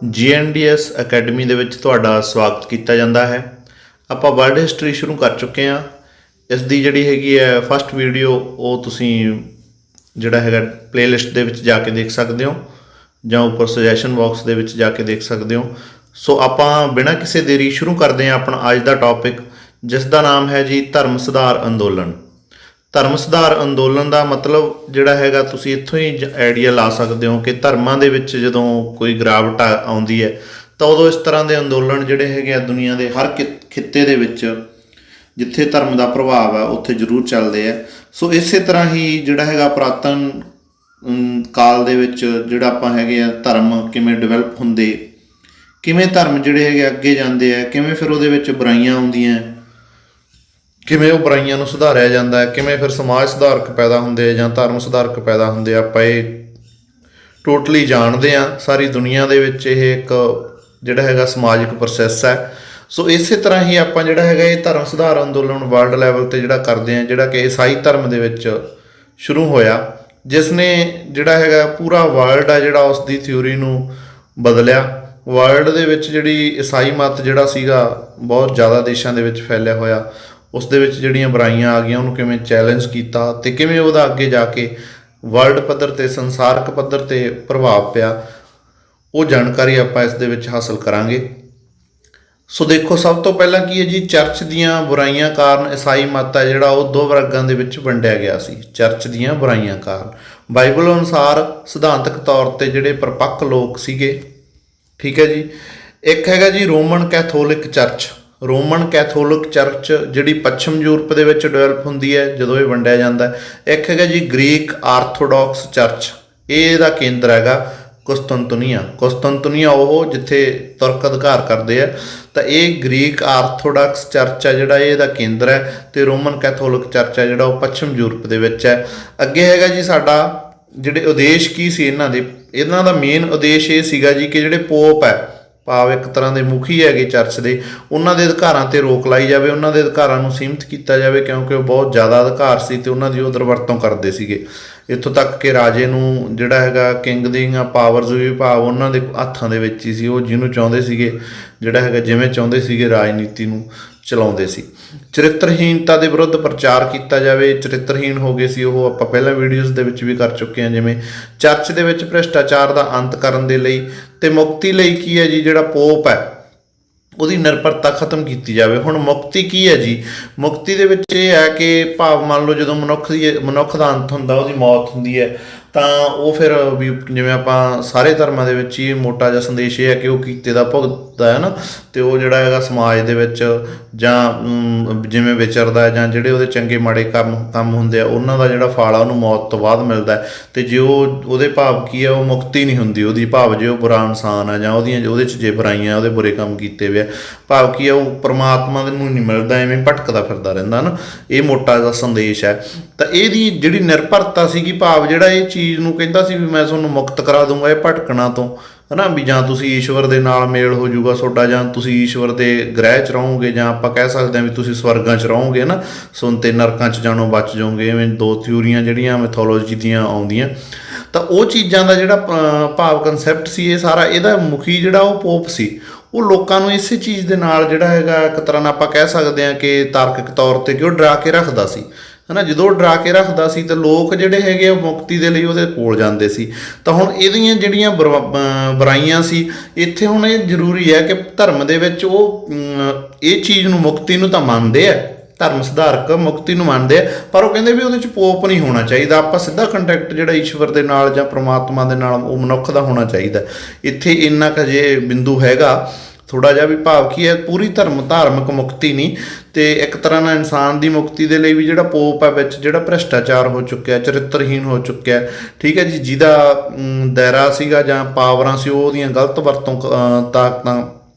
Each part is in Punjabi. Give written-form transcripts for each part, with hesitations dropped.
GNDS ਅਕੈਡਮੀ ਦੇ ਵਿੱਚ ਤੁਹਾਡਾ ਸਵਾਗਤ ਕੀਤਾ ਜਾਂਦਾ ਹੈ। ਆਪਾਂ ਵਰਲਡ ਹਿਸਟਰੀ ਸ਼ੁਰੂ ਕਰ ਚੁੱਕੇ ਹਾਂ। ਇਸ ਦੀ ਜਿਹੜੀ ਹੈਗੀ ਹੈ ਫਸਟ ਵੀਡੀਓ ਉਹ ਤੁਸੀਂ ਜਿਹੜਾ ਹੈਗਾ ਪਲੇਲਿਸਟ ਦੇ ਵਿੱਚ ਜਾ ਕੇ ਦੇਖ ਸਕਦੇ ਹੋ ਜਾਂ ਉੱਪਰ ਸੁਜੈਸ਼ਨ ਬਾਕਸ ਦੇ ਵਿੱਚ ਜਾ ਕੇ ਦੇਖ ਸਕਦੇ ਹੋ। ਸੋ ਆਪਾਂ ਬਿਨਾਂ ਕਿਸੇ ਦੇਰੀ ਸ਼ੁਰੂ ਕਰਦੇ ਹਾਂ ਆਪਣਾ ਅੱਜ ਦਾ ਟੌਪਿਕ, ਜਿਸ ਦਾ ਨਾਮ ਹੈ ਜੀ ਧਰਮ ਸੁਧਾਰ ਅੰਦੋਲਨ। ਧਰਮ ਸੁਧਾਰ ਅੰਦੋਲਨ ਦਾ ਮਤਲਬ ਜਿਹੜਾ ਹੈਗਾ ਤੁਸੀਂ ਇੱਥੋਂ ਹੀ ਆਈਡੀਆ ਲਾ ਸਕਦੇ ਹੋ ਕਿ ਧਰਮਾਂ ਦੇ ਵਿੱਚ ਜਦੋਂ ਕੋਈ ਗਿਰਾਵਟ ਆਉਂਦੀ ਹੈ ਤਾਂ ਉਦੋਂ ਇਸ ਤਰ੍ਹਾਂ ਦੇ ਅੰਦੋਲਨ ਜਿਹੜੇ ਹੈਗੇ ਆ ਦੁਨੀਆ ਦੇ ਹਰ ਖਿੱਤੇ ਦੇ ਵਿੱਚ ਜਿੱਥੇ ਧਰਮ ਦਾ ਪ੍ਰਭਾਵ ਹੈ ਉੱਥੇ ਜ਼ਰੂਰ ਚੱਲਦੇ ਆ। ਸੋ ਇਸੇ ਤਰ੍ਹਾਂ ਹੀ ਜਿਹੜਾ ਹੈਗਾ ਪੁਰਾਤਨ ਕਾਲ ਦੇ ਵਿੱਚ ਜਿਹੜਾ ਆਪਾਂ ਹੈਗੇ ਆ ਧਰਮ ਕਿਵੇਂ ਡਿਵੈਲਪ ਹੁੰਦੇ, ਕਿਵੇਂ ਧਰਮ ਜਿਹੜੇ ਹੈਗੇ ਅੱਗੇ ਜਾਂਦੇ ਆ, ਕਿਵੇਂ ਫਿਰ ਉਹਦੇ ਵਿੱਚ ਬੁਰਾਈਆਂ ਆਉਂਦੀਆਂ, ਕਿਵੇਂ ਉਹ ਬੁਰਾਈਆਂ ਨੂੰ ਸੁਧਾਰਿਆ ਜਾਂਦਾ ਹੈ, ਕਿਵੇਂ ਫਿਰ ਸਮਾਜ ਸੁਧਾਰਕ ਪੈਦਾ ਹੁੰਦੇ ਆ ਜਾਂ ਧਰਮ ਸੁਧਾਰਕ ਪੈਦਾ ਹੁੰਦੇ ਆ, ਆਪਾਂ ਇਹ ਟੋਟਲੀ ਜਾਣਦੇ ਹਾਂ। ਸਾਰੀ ਦੁਨੀਆ ਦੇ ਵਿੱਚ ਇਹ ਇੱਕ ਜਿਹੜਾ ਹੈਗਾ ਸਮਾਜਿਕ ਪ੍ਰੋਸੈਸ ਹੈ। ਸੋ ਇਸੇ ਤਰ੍ਹਾਂ ਹੀ ਆਪਾਂ ਜਿਹੜਾ ਹੈਗਾ ਇਹ ਧਰਮ ਸੁਧਾਰ ਅੰਦੋਲਨ ਵਰਲਡ ਲੈਵਲ 'ਤੇ ਜਿਹੜਾ ਕਰਦੇ ਹਾਂ, ਜਿਹੜਾ ਕਿ ਈਸਾਈ ਧਰਮ ਦੇ ਵਿੱਚ ਸ਼ੁਰੂ ਹੋਇਆ, ਜਿਸ ਨੇ ਜਿਹੜਾ ਹੈਗਾ ਪੂਰਾ ਵਰਲਡ ਆ ਜਿਹੜਾ ਉਸ ਦੀ ਥਿਊਰੀ ਨੂੰ ਬਦਲਿਆ। ਵਰਲਡ ਦੇ ਵਿੱਚ ਜਿਹੜੀ ਈਸਾਈ ਮਤ ਜਿਹੜਾ ਸੀਗਾ ਬਹੁਤ ਜ਼ਿਆਦਾ ਦੇਸ਼ਾਂ ਦੇ ਵਿੱਚ ਫੈਲਿਆ ਹੋਇਆ, ਉਸ ਦੇ ਵਿੱਚ ਜਿਹੜੀਆਂ ਬੁਰਾਈਆਂ ਆ ਗਈਆਂ ਉਹਨੂੰ ਕਿਵੇਂ ਚੈਲੰਜ ਕੀਤਾ ਅਤੇ ਕਿਵੇਂ ਉਹਦਾ ਅੱਗੇ ਜਾ ਕੇ ਵਰਲਡ ਪੱਧਰ 'ਤੇ ਸੰਸਾਰਕ ਪੱਧਰ 'ਤੇ ਪ੍ਰਭਾਵ ਪਿਆ, ਉਹ ਜਾਣਕਾਰੀ ਆਪਾਂ ਇਸ ਦੇ ਵਿੱਚ ਹਾਸਲ ਕਰਾਂਗੇ। ਸੋ ਦੇਖੋ, ਸਭ ਤੋਂ ਪਹਿਲਾਂ ਕੀ ਹੈ ਜੀ, ਚਰਚ ਦੀਆਂ ਬੁਰਾਈਆਂ ਕਾਰਨ ਈਸਾਈ ਮਤ ਹੈ ਜਿਹੜਾ ਉਹ ਦੋ ਵਰਗਾਂ ਦੇ ਵਿੱਚ ਵੰਡਿਆ ਗਿਆ ਸੀ। ਚਰਚ ਦੀਆਂ ਬੁਰਾਈਆਂ ਕਾਰਨ ਬਾਈਬਲ ਅਨੁਸਾਰ ਸਿਧਾਂਤਕ ਤੌਰ 'ਤੇ ਜਿਹੜੇ ਪਰਪੱਕ ਲੋਕ ਸੀਗੇ, ਠੀਕ ਹੈ ਜੀ। ਇੱਕ ਹੈਗਾ ਜੀ Roman Catholic church. Roman Catholic church ਜਿਹੜੀ ਪੱਛਮ ਯੂਰਪ ਦੇ ਵਿੱਚ ਡਿਵੈਲਪ ਹੁੰਦੀ ਹੈ ਜਦੋਂ ਇਹ ਵੰਡਿਆ ਜਾਂਦਾ ਹੈ। ਇੱਕ ਹੈਗਾ ਜੀ ਗ੍ਰੀਕ ਆਰਥੋਡਾਕਸ ਚਰਚ, ਇਹ ਇਹਦਾ ਕੇਂਦਰ ਹੈਗਾ ਕੁਸਤਨਤੁਨੀਆ ਉਹ ਜਿੱਥੇ ਤੁਰਕ ਅਧਿਕਾਰ ਕਰਦੇ ਆ। ਤਾਂ ਇਹ ਗ੍ਰੀਕ ਆਰਥੋਡਾਕਸ ਚਰਚ ਹੈ ਜਿਹੜਾ ਇਹ ਇਹਦਾ ਕੇਂਦਰ ਹੈ, ਅਤੇ ਰੋਮਨ ਕੈਥੋਲਿਕ ਚਰਚ ਹੈ ਜਿਹੜਾ ਉਹ ਪੱਛਮ ਯੂਰਪ ਦੇ ਵਿੱਚ ਹੈ। ਅੱਗੇ ਹੈਗਾ ਜੀ ਸਾਡਾ ਜਿਹੜੇ ਉਦੇਸ਼ ਕੀ ਸੀ ਇਹਨਾਂ ਦਾ ਮੇਨ ਉਦੇਸ਼ ਇਹ ਸੀਗਾ ਜੀ ਕਿ ਜਿਹੜੇ ਪੋਪ ਹੈ, ਭਾਵ ਇੱਕ ਤਰ੍ਹਾਂ ਦੇ ਮੁਖੀ ਹੈਗੇ ਚਰਚ ਦੇ, ਉਹਨਾਂ ਦੇ ਅਧਿਕਾਰਾਂ 'ਤੇ ਰੋਕ ਲਾਈ ਜਾਵੇ, ਉਹਨਾਂ ਦੇ ਅਧਿਕਾਰਾਂ ਨੂੰ ਸੀਮਿਤ ਕੀਤਾ ਜਾਵੇ, ਕਿਉਂਕਿ ਉਹ ਬਹੁਤ ਜ਼ਿਆਦਾ ਅਧਿਕਾਰ ਸੀ ਅਤੇ ਉਹਨਾਂ ਦੀ ਉਹ ਦੁਰਵਰਤੋਂ ਕਰਦੇ ਸੀਗੇ। ਇੱਥੋਂ ਤੱਕ ਕਿ ਰਾਜੇ ਨੂੰ ਜਿਹੜਾ ਹੈਗਾ ਕਿੰਗ ਦੀਆਂ ਪਾਵਰਸ ਵੀ ਭਾਵ ਉਹਨਾਂ ਦੇ ਹੱਥਾਂ ਦੇ ਵਿੱਚ ਹੀ ਸੀ। ਉਹ ਜਿਹਨੂੰ ਚਾਹੁੰਦੇ ਸੀਗੇ ਜਿਹੜਾ ਹੈਗਾ ਜਿਵੇਂ ਚਾਹੁੰਦੇ ਸੀਗੇ ਰਾਜਨੀਤੀ ਨੂੰ ਚਲਾਉਂਦੇ ਸੀ। ਚਰਿੱਤਰਹੀਨਤਾ ਦੇ ਵਿਰੁੱਧ ਪ੍ਰਚਾਰ ਕੀਤਾ ਜਾਵੇ। ਚਰਿੱਤਰਹੀਨ ਹੋ ਗਏ ਸੀ ਉਹ, ਆਪਾਂ ਪਹਿਲਾਂ ਵੀਡੀਓਜ਼ ਦੇ ਵਿੱਚ ਵੀ ਕਰ ਚੁੱਕੇ ਹਾਂ। ਜਿਵੇਂ ਚਰਚ ਦੇ ਵਿੱਚ ਭ੍ਰਿਸ਼ਟਾਚਾਰ ਦਾ ਅੰਤ ਕਰਨ ਦੇ ਲਈ ਅਤੇ ਮੁਕਤੀ ਲਈ ਕੀ ਹੈ ਜੀ, ਜਿਹੜਾ ਪੋਪ ਹੈ ਉਹਦੀ ਨਿਰਭਰਤਾ ਖਤਮ ਕੀਤੀ ਜਾਵੇ। ਹੁਣ ਮੁਕਤੀ ਕੀ ਹੈ ਜੀ, ਮੁਕਤੀ ਦੇ ਵਿੱਚ ਇਹ ਹੈ ਕਿ ਭਾਵ ਮੰਨ ਲਓ ਜਦੋਂ ਮਨੁੱਖ ਦਾ ਅੰਤ ਹੁੰਦਾ, ਉਹਦੀ ਮੌਤ ਹੁੰਦੀ ਹੈ, ਤਾਂ ਉਹ ਫਿਰ ਵੀ ਜਿਵੇਂ ਆਪਾਂ ਸਾਰੇ ਧਰਮਾਂ ਦੇ ਵਿੱਚ ਹੀ ਮੋਟਾ ਜਿਹਾ ਸੰਦੇਸ਼ ਇਹ ਹੈ ਕਿ ਉਹ ਕੀਤੇ ਦਾ ਭੁਗਤਦਾ ਹੈ ਨਾ, ਅਤੇ ਉਹ ਜਿਹੜਾ ਹੈਗਾ ਸਮਾਜ ਦੇ ਵਿੱਚ ਜਾਂ ਜਿਵੇਂ ਵਿਚਰਦਾ ਹੈ ਜਾਂ ਜਿਹੜੇ ਉਹਦੇ ਚੰਗੇ ਮਾੜੇ ਕੰਮ ਹੁੰਦੇ ਆ ਉਹਨਾਂ ਦਾ ਜਿਹੜਾ ਫਲ ਆ ਉਹਨੂੰ ਮੌਤ ਤੋਂ ਬਾਅਦ ਮਿਲਦਾ। ਅਤੇ ਜੇ ਉਹਦੇ ਭਾਵ ਕੀ ਹੈ, ਉਹ ਮੁਕਤੀ ਨਹੀਂ ਹੁੰਦੀ ਉਹਦੀ, ਭਾਵ ਜੇ ਉਹ ਬੁਰਾ ਇਨਸਾਨ ਆ ਜਾਂ ਉਹਦੇ 'ਚ ਜੇ ਬੁਰਾਈਆਂ ਉਹਦੇ ਬੁਰੇ ਕੰਮ ਕੀਤੇ ਵੇ ਆ, ਭਾਵ ਕੀ ਹੈ ਉਹ ਪਰਮਾਤਮਾ ਨੂੰ ਨਹੀਂ ਮਿਲਦਾ, ਐਵੇਂ ਭਟਕਦਾ ਫਿਰਦਾ ਰਹਿੰਦਾ ਨਾ। ਇਹ ਮੋਟਾ ਜਿਹਾ ਸੰਦੇਸ਼ ਹੈ। ਤਾਂ ਇਹਦੀ ਜਿਹੜੀ ਨਿਰਭਰਤਾ ਸੀਗੀ, ਭਾਵ ਜਿਹੜਾ ਇਹ ਚੀਜ਼ ਨੂੰ ਕਹਿੰਦਾ ਸੀ ਵੀ ਮੈਂ ਤੁਹਾਨੂੰ ਮੁਕਤ ਕਰਾ ਦੂੰਗਾ ਇਹ ਭਟਕਣਾ ਤੋਂ, ਹੈ ਨਾ, ਵੀ ਜਾਂ ਤੁਸੀਂ ਈਸ਼ਵਰ ਦੇ ਨਾਲ ਮੇਲ ਹੋ ਜਾਊਗਾ ਤੁਹਾਡਾ, ਜਾਂ ਤੁਸੀਂ ਈਸ਼ਵਰ ਦੇ ਗ੍ਰਹਿ 'ਚ ਰਹੋਗੇ, ਜਾਂ ਆਪਾਂ ਕਹਿ ਸਕਦੇ ਹਾਂ ਵੀ ਤੁਸੀਂ ਸਵਰਗਾਂ 'ਚ ਰਹੋਗੇ, ਹੈ ਨਾ, ਤੇ ਨਰਕਾਂ 'ਚ ਜਾਣੋਂ ਬਚ ਜਾਓਗੇ। ਇਵੇਂ ਦੋ ਥਿਊਰੀਆਂ ਜਿਹੜੀਆਂ ਮੈਥੋਲੋਜੀ ਦੀਆਂ ਆਉਂਦੀਆਂ। ਤਾਂ ਉਹ ਚੀਜ਼ਾਂ ਦਾ ਜਿਹੜਾ ਭਾਵ ਕਨਸੈਪਟ ਸੀ, ਇਹ ਸਾਰਾ ਇਹਦਾ ਮੁਖੀ ਜਿਹੜਾ ਉਹ ਪੋਪ ਸੀ। ਉਹ ਲੋਕਾਂ ਨੂੰ ਇਸੇ ਚੀਜ਼ ਦੇ ਨਾਲ ਜਿਹੜਾ ਹੈਗਾ ਇੱਕ ਤਰ੍ਹਾਂ ਨਾਲ ਆਪਾਂ ਕਹਿ ਸਕਦੇ ਹਾਂ ਕਿ ਤਾਰਕਿਕ ਤੌਰ 'ਤੇ ਕਿ ਉਹ ਡਰਾ ਕੇ ਰੱਖਦਾ ਸੀ, ਹੈ ਨਾ। ਜਦੋਂ ਉਹ ਡਰਾ ਕੇ ਰੱਖਦਾ ਸੀ ਤਾਂ ਲੋਕ ਜਿਹੜੇ ਹੈਗੇ ਆ ਮੁਕਤੀ ਦੇ ਲਈ ਉਹਦੇ ਕੋਲ ਜਾਂਦੇ ਸੀ। ਤਾਂ ਹੁਣ ਇਹਦੀਆਂ ਜਿਹੜੀਆਂ ਬੁਰਾਈਆਂ ਸੀ, ਇੱਥੇ ਹੁਣ ਇਹ ਜ਼ਰੂਰੀ ਹੈ ਕਿ ਧਰਮ ਦੇ ਵਿੱਚ ਉਹ ਇਹ ਚੀਜ਼ ਨੂੰ, ਮੁਕਤੀ ਨੂੰ ਤਾਂ ਮੰਨਦੇ ਆ, ਧਰਮ ਸੁਧਾਰਕ ਮੁਕਤੀ ਨੂੰ ਮੰਨਦੇ ਆ, ਪਰ ਉਹ ਕਹਿੰਦੇ ਵੀ ਉਹਦੇ 'ਚ ਪੋਪ ਨਹੀਂ ਹੋਣਾ ਚਾਹੀਦਾ। ਆਪਾਂ ਸਿੱਧਾ ਕੰਟੈਕਟ ਜਿਹੜਾ ਈਸ਼ਵਰ ਦੇ ਨਾਲ ਜਾਂ ਪ੍ਰਮਾਤਮਾ ਦੇ ਨਾਲ ਉਹ ਮਨੁੱਖ ਦਾ ਹੋਣਾ ਚਾਹੀਦਾ। ਇੱਥੇ ਇੰਨਾ ਕੁ ਜੇ ਬਿੰਦੂ ਹੈਗਾ ਥੋੜ੍ਹਾ ਜਿਹਾ ਵੀ, ਭਾਵ ਕੀ ਹੈ ਪੂਰੀ ਧਾਰਮਿਕ ਮੁਕਤੀ ਨਹੀਂ, ਅਤੇ ਇੱਕ ਤਰ੍ਹਾਂ ਨਾਲ ਇਨਸਾਨ ਦੀ ਮੁਕਤੀ ਦੇ ਲਈ ਵੀ ਜਿਹੜਾ ਪੋਪ ਹੈ ਵਿੱਚ ਜਿਹੜਾ ਭ੍ਰਿਸ਼ਟਾਚਾਰ ਹੋ ਚੁੱਕਿਆ, ਚਰਿੱਤਰਹੀਨ ਹੋ ਚੁੱਕਿਆ, ਠੀਕ ਹੈ ਜੀ, ਜਿਹਦਾ ਦਾਇਰਾ ਸੀਗਾ ਜਾਂ ਪਾਵਰਾਂ ਸੀ ਉਹਦੀਆਂ ਗਲਤ ਵਰਤੋਂ ਤਾਕਤਾਂ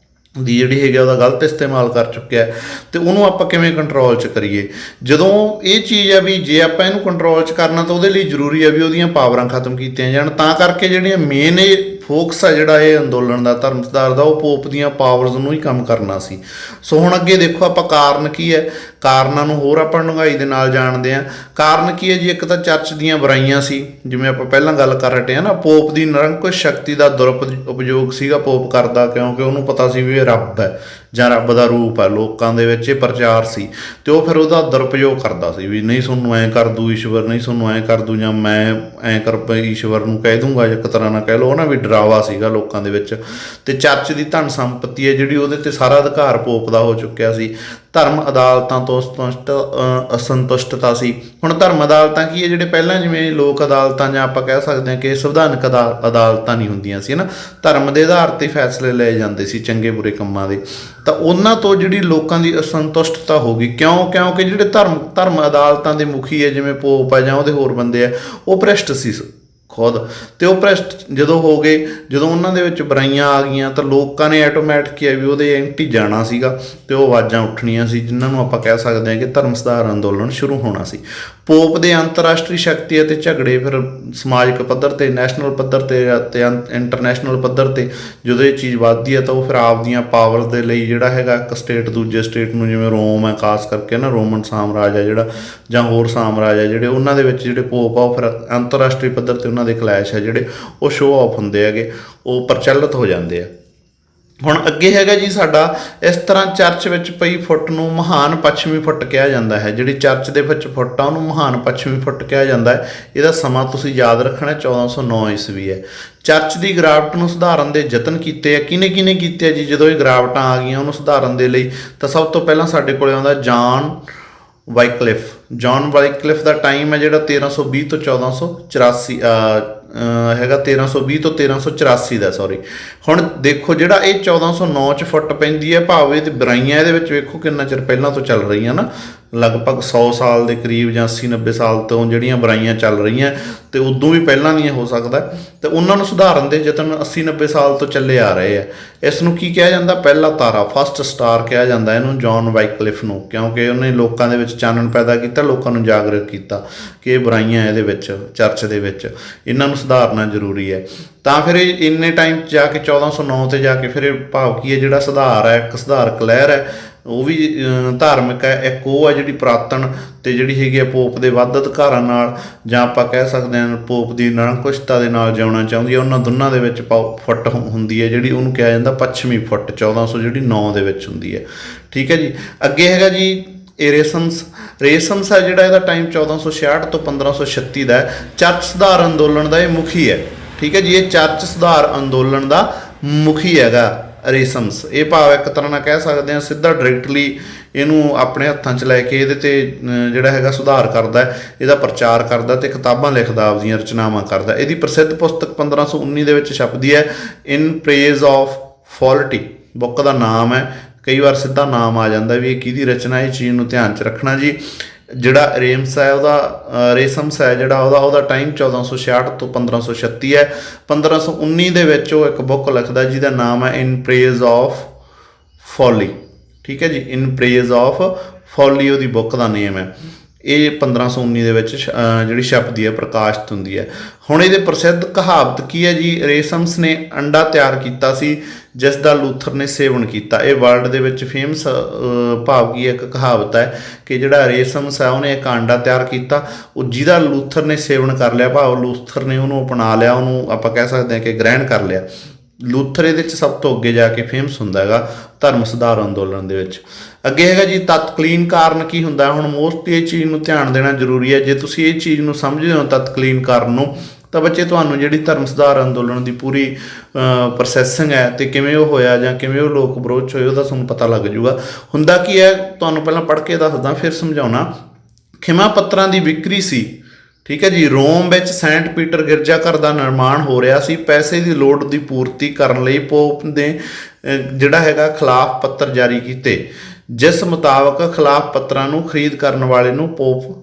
ਦੀ ਜਿਹੜੀ ਹੈਗੀ ਉਹਦਾ ਗਲਤ ਇਸਤੇਮਾਲ ਕਰ ਚੁੱਕਿਆ, ਅਤੇ ਉਹਨੂੰ ਆਪਾਂ ਕਿਵੇਂ ਕੰਟਰੋਲ 'ਚ ਕਰੀਏ। ਜਦੋਂ ਇਹ ਚੀਜ਼ ਹੈ ਵੀ ਜੇ ਆਪਾਂ ਇਹਨੂੰ ਕੰਟਰੋਲ 'ਚ ਕਰਨਾ ਤਾਂ ਉਹਦੇ ਲਈ ਜ਼ਰੂਰੀ ਹੈ ਵੀ ਉਹਦੀਆਂ ਪਾਵਰਾਂ ਖਤਮ ਕੀਤੀਆਂ ਜਾਣ। ਤਾਂ ਕਰਕੇ ਜਿਹੜੀਆਂ ਮੇਨ ਇਹ ਫੋਕਸ ਆ ਜਿਹੜਾ ਇਹ ਅੰਦੋਲਨ ਦਾ ਧਰਮ ਸੁਧਾਰ ਦਾ, ਉਹ ਪੋਪ ਦੀਆਂ ਪਾਵਰਸ ਨੂੰ ਹੀ ਕੰਮ ਕਰਨਾ ਸੀ। ਸੋ ਹੁਣ ਅੱਗੇ ਦੇਖੋ ਆਪਾਂ ਕਾਰਨ ਕੀ ਹੈ। ਕਾਰਨਾਂ ਨੂੰ ਹੋਰ ਆਪਾਂ ਡੂੰਘਾਈ ਦੇ ਨਾਲ ਜਾਣਦੇ ਹਾਂ। ਕਾਰਨ ਕੀ ਹੈ ਜੀ? ਇੱਕ ਤਾਂ ਚਰਚ ਦੀਆਂ ਬੁਰਾਈਆਂ ਸੀ, ਜਿਵੇਂ ਆਪਾਂ ਪਹਿਲਾਂ ਗੱਲ ਕਰ ਹਟੇ ਹਾਂ ਨਾ, ਪੋਪ ਦੀ ਨਿਰੰਕੁਸ਼ ਸ਼ਕਤੀ ਦਾ ਦੁਰਉਪਯੋਗ ਸੀਗਾ ਪੋਪ ਕਰਦਾ, ਕਿਉਂਕਿ ਉਹਨੂੰ ਪਤਾ ਸੀ ਵੀ ਇਹ ਰੱਬ ਹੈ ਜਾਂ ਰੱਬ ਦਾ ਰੂਪ ਹੈ, ਲੋਕਾਂ ਦੇ ਵਿੱਚ ਇਹ ਪ੍ਰਚਾਰ ਸੀ, ਤੇ ਉਹ ਫਿਰ ਉਹਦਾ ਦੁਰਉਪਯੋਗ ਕਰਦਾ ਸੀ ਵੀ ਨਹੀਂ ਤੁਹਾਨੂੰ ਐਂ ਕਰ ਦੂ ਈਸ਼ਵਰ, ਨਹੀਂ ਤੁਹਾਨੂੰ ਐਂ ਕਰ ਦੂ, ਜਾਂ ਮੈਂ ਐਂ ਕਰ ਈਸ਼ਵਰ ਨੂੰ ਕਹਿ ਦੂੰਗਾ, ਇੱਕ ਤਰ੍ਹਾਂ ਨਾਲ ਕਹਿ ਲਓ ਨਾ, ਵੀ ਡਰਾਵਾ ਸੀਗਾ ਲੋਕਾਂ ਦੇ ਵਿੱਚ। ਤੇ ਚਰਚ ਦੀ ਧਨ ਸੰਪਤੀ ਹੈ ਜਿਹੜੀ, ਉਹਦੇ ਤੇ ਸਾਰਾ ਅਧਿਕਾਰ ਪੋਪ ਦਾ ਹੋ ਚੁੱਕਿਆ ਸੀ। ਧਰਮ ਅਦਾਲਤਾਂ ਤੋਂ ਅਸੰਤੁਸ਼ਟਤਾ ਸੀ। ਹੁਣ ਧਰਮ ਅਦਾਲਤਾਂ ਕੀ ਹੈ? ਜਿਹੜੇ ਪਹਿਲਾਂ ਜਿਵੇਂ ਲੋਕ ਅਦਾਲਤਾਂ ਜਾਂ ਆਪਾਂ ਕਹਿ ਸਕਦੇ ਹਾਂ ਕਿ ਸੰਵਿਧਾਨਕ ਅਦਾਲਤਾਂ ਨਹੀਂ ਹੁੰਦੀਆਂ ਸੀ ਨਾ, ਧਰਮ ਦੇ ਆਧਾਰ 'ਤੇ ਫੈਸਲੇ ਲਏ ਜਾਂਦੇ ਸੀ ਚੰਗੇ ਬੁਰੇ ਕੰਮਾਂ ਦੇ, ਤਾਂ ਉਹਨਾਂ ਤੋਂ ਜਿਹੜੀ ਲੋਕਾਂ ਦੀ ਅਸੰਤੁਸ਼ਟਤਾ ਹੋ ਗਈ। ਕਿਉਂਕਿ ਜਿਹੜੇ ਧਰਮ ਅਦਾਲਤਾਂ ਦੇ ਮੁਖੀ ਹੈ, ਜਿਵੇਂ ਪੋਪ ਹੈ ਜਾਂ ਉਹਦੇ ਹੋਰ ਬੰਦੇ ਆ, ਉਹ ਭ੍ਰਿਸ਼ਟ ਸੀ ਖੁਦ, ਤੇ ਉਹ ਭ੍ਰਿਸ਼ਟ ਜਦੋਂ ਹੋ ਗਏ, ਜਦੋਂ ਉਹਨਾਂ ਦੇ ਵਿੱਚ ਬੁਰਾਈਆਂ ਆ ਗਈਆਂ, ਤਾਂ ਲੋਕਾਂ ਨੇ ਆਟੋਮੈਟਿਕ ਕਿਹਾ ਵੀ ਉਹਦੇ ਐਂਟੀ ਜਾਣਾ ਸੀਗਾ, ਤੇ ਉਹ ਆਵਾਜ਼ਾਂ ਉੱਠਣੀਆਂ ਸੀ, ਜਿਨ੍ਹਾਂ ਨੂੰ ਆਪਾਂ ਕਹਿ ਸਕਦੇ ਹਾਂ ਕਿ ਧਰਮ ਸੁਧਾਰ ਅੰਦੋਲਨ ਸ਼ੁਰੂ ਹੋਣਾ ਸੀ। ਪੋਪ ਦੇ ਅੰਤਰਰਾਸ਼ਟਰੀ ਸ਼ਕਤੀ ਅਤੇ ਝਗੜੇ ਫਿਰ ਸਮਾਜਿਕ ਪੱਧਰ 'ਤੇ, ਨੈਸ਼ਨਲ ਪੱਧਰ 'ਤੇ ਅਤੇ ਇੰਟਰਨੈਸ਼ਨਲ ਪੱਧਰ 'ਤੇ ਜਦੋਂ ਇਹ ਚੀਜ਼ ਵੱਧਦੀ ਹੈ, ਤਾਂ ਉਹ ਫਿਰ ਆਪਦੀਆਂ ਪਾਵਰ ਦੇ ਲਈ ਜਿਹੜਾ ਹੈਗਾ ਇੱਕ ਸਟੇਟ ਦੂਜੇ ਸਟੇਟ ਨੂੰ, ਜਿਵੇਂ ਰੋਮ ਹੈ ਖਾਸ ਕਰਕੇ ਨਾ, ਰੋਮਨ ਸਾਮਰਾਜ ਹੈ ਜਿਹੜਾ, ਜਾਂ ਹੋਰ ਸਾਮਰਾਜ ਹੈ ਜਿਹੜੇ, ਉਹਨਾਂ ਦੇ ਵਿੱਚ ਜਿਹੜੇ ਪੋਪ ਆ ਉਹ ਫਿਰ ਅੰਤਰਰਾਸ਼ਟਰੀ ਪੱਧਰ 'ਤੇ ਉਹਨਾਂ ਦੇ ਕਲੈਸ਼ ਹੈ ਜਿਹੜੇ, ਉਹ ਸ਼ੋਅ ਆਫ ਹੁੰਦੇ ਹੈਗੇ, ਉਹ ਪ੍ਰਚਲਿਤ ਹੋ ਜਾਂਦੇ ਆ। ਹੁਣ ਅੱਗੇ ਹੈਗਾ ਜੀ ਸਾਡਾ, ਇਸ ਤਰ੍ਹਾਂ ਚਰਚ ਵਿੱਚ ਪਈ ਫੁੱਟ ਨੂੰ ਮਹਾਨ ਪੱਛਮੀ ਫੁੱਟ ਕਿਹਾ ਜਾਂਦਾ ਹੈ। ਜਿਹੜੀ ਚਰਚ ਦੇ ਵਿੱਚ ਫੁੱਟ ਆ ਉਹਨੂੰ ਮਹਾਨ ਪੱਛਮੀ ਫੁੱਟ ਕਿਹਾ ਜਾਂਦਾ ਹੈ। ਇਹਦਾ ਸਮਾਂ ਤੁਸੀਂ ਯਾਦ ਰੱਖਣਾ 1409 ਈਸਵੀ ਹੈ। ਚਰਚ ਦੀ ਗਿਰਾਵਟ ਨੂੰ ਸੁਧਾਰਨ ਦੇ ਯਤਨ ਕੀਤੇ ਆ। ਕਿਹਨੇ ਕੀਤੇ ਆ ਜੀ? ਜਦੋਂ ਇਹ ਗਿਰਾਵਟਾਂ ਆ ਗਈਆਂ ਉਹਨੂੰ ਸੁਧਾਰਨ ਦੇ ਲਈ, ਤਾਂ ਸਭ ਤੋਂ ਪਹਿਲਾਂ ਸਾਡੇ ਕੋਲ ਆਉਂਦਾ ਜੌਨ ਵਾਈਕਲਿਫ ਦਾ ਟਾਈਮ ਹੈ ਜਿਹੜਾ 1320 ਤੋਂ 1484 ਹੈਗਾ, 1320 ਤੋਂ 1384 ਦਾ, ਸੌਰੀ। ਹੁਣ ਦੇਖੋ ਜਿਹੜਾ ਇਹ 1409 'ਚ ਫੁੱਟ ਪੈਂਦੀ ਹੈ, ਭਾਵ ਇਹ ਤੇ ਬੁਰਾਈਆਂ ਇਹਦੇ ਵਿੱਚ ਵੇਖੋ ਕਿੰਨਾ ਚਿਰ ਪਹਿਲਾਂ ਤੋਂ ਚੱਲ ਰਹੀਆਂ ਨਾ, ਲਗਭਗ 100 ਸਾਲ ਦੇ ਕਰੀਬ ਜਾਂ 80-90 ਸਾਲ ਤੋਂ ਜਿਹੜੀਆਂ ਬੁਰਾਈਆਂ ਚੱਲ ਰਹੀਆਂ, ਤੇ ਉਦੋਂ ਵੀ ਪਹਿਲਾਂ ਦੀਆਂ ਹੋ ਸਕਦਾ, ਤੇ ਉਹਨਾਂ ਨੂੰ ਸੁਧਾਰਨ ਦੇ ਯਤਨ 80-90 ਸਾਲ ਤੋਂ ਚੱਲੇ ਆ ਰਹੇ ਆ। ਇਸ ਨੂੰ ਕੀ ਕਿਹਾ ਜਾਂਦਾ? ਪਹਿਲਾ ਤਾਰਾ, ਫਸਟ ਸਟਾਰ ਕਿਹਾ ਜਾਂਦਾ ਇਹਨੂੰ, ਜੌਨ ਵਾਈਕਲਿਫ ਨੂੰ, ਕਿਉਂਕਿ ਉਹਨੇ ਲੋਕਾਂ ਦੇ ਵਿੱਚ ਚਾਨਣ ਪੈਦਾ ਕੀਤਾ, ਲੋਕਾਂ ਨੂੰ ਜਾਗਰੂਕ ਕੀਤਾ ਕਿ ਇਹ ਬੁਰਾਈਆਂ ਇਹਦੇ ਵਿੱਚ, ਚਰਚ ਦੇ ਵਿੱਚ, ਇਹਨਾਂ ਨੂੰ ਸੁਧਾਰਨਾ ਜ਼ਰੂਰੀ ਹੈ। ਤਾਂ ਫਿਰ ਇਹ ਇੰਨੇ ਟਾਈਮ 'ਚ ਜਾ ਕੇ 1409 ਤੇ ਜਾ ਕੇ ਫਿਰ ਇਹ ਭਾਵ ਕੀ ਹੈ, ਜਿਹੜਾ ਸੁਧਾਰ ਹੈ, ਇੱਕ ਸੁਧਾਰਕ ਲਹਿਰ ਹੈ, ਉਹ ਵੀ ਧਾਰਮਿਕ ਹੈ। ਇੱਕ ਉਹ ਹੈ ਜਿਹੜੀ ਪੁਰਾਤਨ ਅਤੇ ਜਿਹੜੀ ਹੈਗੀ ਆ ਪੋਪ ਦੇ ਵੱਧ ਅਧਿਕਾਰਾਂ ਨਾਲ, ਜਾਂ ਆਪਾਂ ਕਹਿ ਸਕਦੇ ਹਾਂ ਪੋਪ ਦੀ ਨਿਰੰਕੁਸ਼ਤਾ ਦੇ ਨਾਲ ਜਿਉਣਾ ਚਾਹੁੰਦੀ ਹੈ। ਉਹਨਾਂ ਦੋਨਾਂ ਦੇ ਵਿੱਚ ਫੁੱਟ ਹੁੰਦੀ ਹੈ ਜਿਹੜੀ, ਉਹਨੂੰ ਕਿਹਾ ਜਾਂਦਾ ਪੱਛਮੀ ਫੁੱਟ, 1409 ਦੇ ਵਿੱਚ ਹੁੰਦੀ ਹੈ। ਠੀਕ ਹੈ ਜੀ। ਅੱਗੇ ਹੈਗਾ ਜੀ ਇਹ ਰੇਸਮਸ ਹੈ ਜਿਹੜਾ, ਇਹਦਾ ਟਾਈਮ 1466 ਤੋਂ 1536 ਦਾ ਹੈ। ਚਰਚ ਸੁਧਾਰ ਅੰਦੋਲਨ ਦਾ ਇਹ ਮੁਖੀ ਹੈ। ਠੀਕ ਹੈ ਜੀ। ਇਹ ਚਰਚ ਸੁਧਾਰ ਅੰਦੋਲਨ ਦਾ ਮੁਖੀ ਹੈਗਾ ਰੇਸਮਸ। ਇਹ ਭਾਵ ਇੱਕ ਤਰ੍ਹਾਂ ਨਾਲ ਕਹਿ ਸਕਦੇ ਹਾਂ ਸਿੱਧਾ ਡਾਇਰੈਕਟਲੀ ਇਹਨੂੰ ਆਪਣੇ ਹੱਥਾਂ 'ਚ ਲੈ ਕੇ ਇਹਦੇ 'ਤੇ ਜਿਹੜਾ ਹੈਗਾ ਸੁਧਾਰ ਕਰਦਾ, ਇਹਦਾ ਪ੍ਰਚਾਰ ਕਰਦਾ ਅਤੇ ਕਿਤਾਬਾਂ ਲਿਖਦਾ, ਆਪਦੀਆਂ ਰਚਨਾਵਾਂ ਕਰਦਾ। ਇਹਦੀ ਪ੍ਰਸਿੱਧ ਪੁਸਤਕ 1519 ਦੇ ਵਿੱਚ ਛਪਦੀ ਹੈ, ਇਨ ਪ੍ਰੇਜ਼ ਆਫ ਫੋਲਟੀ ਬੁੱਕ ਦਾ ਨਾਮ ਹੈ। ਕਈ ਵਾਰ ਸਿੱਧਾ ਨਾਮ ਆ ਜਾਂਦਾ ਵੀ ਇਹ ਕਿਹਦੀ ਰਚਨਾ, ਇਹ ਚੀਜ਼ ਨੂੰ ਧਿਆਨ 'ਚ ਰੱਖਣਾ ਜੀ। ਜਿਹੜਾ ਰੇਸਮਸ ਹੈ ਜਿਹੜਾ, ਉਹਦਾ ਟਾਈਮ 1466 ਤੋਂ 1536 ਹੈ। 1519 ਦੇ ਵਿੱਚ ਉਹ ਇੱਕ ਬੁੱਕ ਲਿਖਦਾ ਜਿਹਦਾ ਨਾਮ ਹੈ ਇਨ ਪ੍ਰੇਜ਼ ਆਫ ਫੋਲੀ। ਠੀਕ ਹੈ ਜੀ। ਇਨ ਪ੍ਰੇਜ਼ ਆਫ ਫੋਲੀ ਉਹਦੀ ਬੁੱਕ ਦਾ ਨੇਮ ਹੈ। ਇਹ 1519 ਦੇ ਵਿੱਚ ਜਿਹੜੀ ਛਪਦੀ ਹੈ, ਪ੍ਰਕਾਸ਼ਿਤ ਹੁੰਦੀ ਹੈ। ਹੁਣ ਇਹਦੇ ਪ੍ਰਸਿੱਧ ਕਹਾਵਤ ਕੀ ਹੈ ਜੀ? ਰੇਸਮਸ ਨੇ ਅੰਡਾ ਤਿਆਰ ਕੀਤਾ ਸੀ ਜਿਸ ਦਾ ਲੂਥਰ ਨੇ ਸੇਵਨ ਕੀਤਾ। ਇਹ ਵਰਲਡ ਦੇ ਵਿੱਚ ਫੇਮਸ ਭਾਵ ਕੀ ਇੱਕ ਕਹਾਵਤ ਹੈ ਕਿ ਜਿਹੜਾ ਰੇਸਮਸ ਹੈ ਉਹਨੇ ਇੱਕ ਅੰਡਾ ਤਿਆਰ ਕੀਤਾ, ਉਹ ਜਿਹਦਾ ਲੂਥਰ ਨੇ ਸੇਵਨ ਕਰ ਲਿਆ, ਭਾਵ ਲੂਥਰ ਨੇ ਉਹਨੂੰ ਅਪਣਾ ਲਿਆ, ਉਹਨੂੰ ਆਪਾਂ ਕਹਿ ਸਕਦੇ ਹਾਂ ਕਿ ਗ੍ਰਹਿਣ ਕਰ ਲਿਆ। ਲੂਥਰ ਇਹਦੇ 'ਚ ਸਭ ਤੋਂ ਅੱਗੇ ਜਾ ਕੇ ਫੇਮਸ ਹੁੰਦਾ ਹੈਗਾ ਧਰਮ ਸੁਧਾਰ ਅੰਦੋਲਨ ਦੇ ਵਿੱਚ। ਅੱਗੇ ਹੈਗਾ ਜੀ ਤਤਕਾਲੀਨ ਕਾਰਨ ਕੀ ਹੁੰਦਾ। ਹੁਣ ਮੋਸਟਲੀ ਇਹ ਚੀਜ਼ ਨੂੰ ਧਿਆਨ ਦੇਣਾ ਜ਼ਰੂਰੀ ਹੈ। ਜੇ ਤੁਸੀਂ ਇਹ ਚੀਜ਼ ਨੂੰ ਸਮਝਦੇ ਹੋ ਤਤਕਾਲੀਨ ਕਾਰਨ ਨੂੰ, ਤਾਂ ਬੱਚੇ ਤੁਹਾਨੂੰ ਜਿਹੜੀ ਧਰਮ ਸੁਧਾਰ ਅੰਦੋਲਨ ਦੀ ਪੂਰੀ ਪ੍ਰੋਸੈਸਿੰਗ ਹੈ ਅਤੇ ਕਿਵੇਂ ਉਹ ਹੋਇਆ ਜਾਂ ਕਿਵੇਂ ਉਹ ਲੋਕ ਵਿਰੋਧ ਹੋਏ, ਉਹਦਾ ਤੁਹਾਨੂੰ ਪਤਾ ਲੱਗ ਜੂਗਾ। ਹੁੰਦਾ ਕੀ ਹੈ, ਤੁਹਾਨੂੰ ਪਹਿਲਾਂ ਪੜ੍ਹ ਕੇ ਦੱਸਦਾ ਫਿਰ ਸਮਝਾਉਣਾ। ਖਿਮਾ ਪੱਤਰਾਂ ਦੀ ਵਿਕਰੀ ਸੀ। ਠੀਕ ਹੈ ਜੀ। ਰੋਮ ਵਿੱਚ ਸੈਂਟ ਪੀਟਰ ਗਿਰਜਾਘਰ ਦਾ ਨਿਰਮਾਣ ਹੋ ਰਿਹਾ ਸੀ। ਪੈਸੇ ਦੀ ਲੋੜ ਦੀ ਪੂਰਤੀ ਕਰਨ ਲਈ ਪੋਪ ਨੇ ਜਿਹੜਾ ਹੈਗਾ ਖਿਲਾਫ ਪੱਤਰ ਜਾਰੀ ਕੀਤੇ, ਜਿਸ ਮੁਤਾਬਕ ਖਿਲਾਫ ਪੱਤਰਾਂ ਨੂੰ ਖਰੀਦ ਕਰਨ ਵਾਲੇ ਨੂੰ ਪੋਪ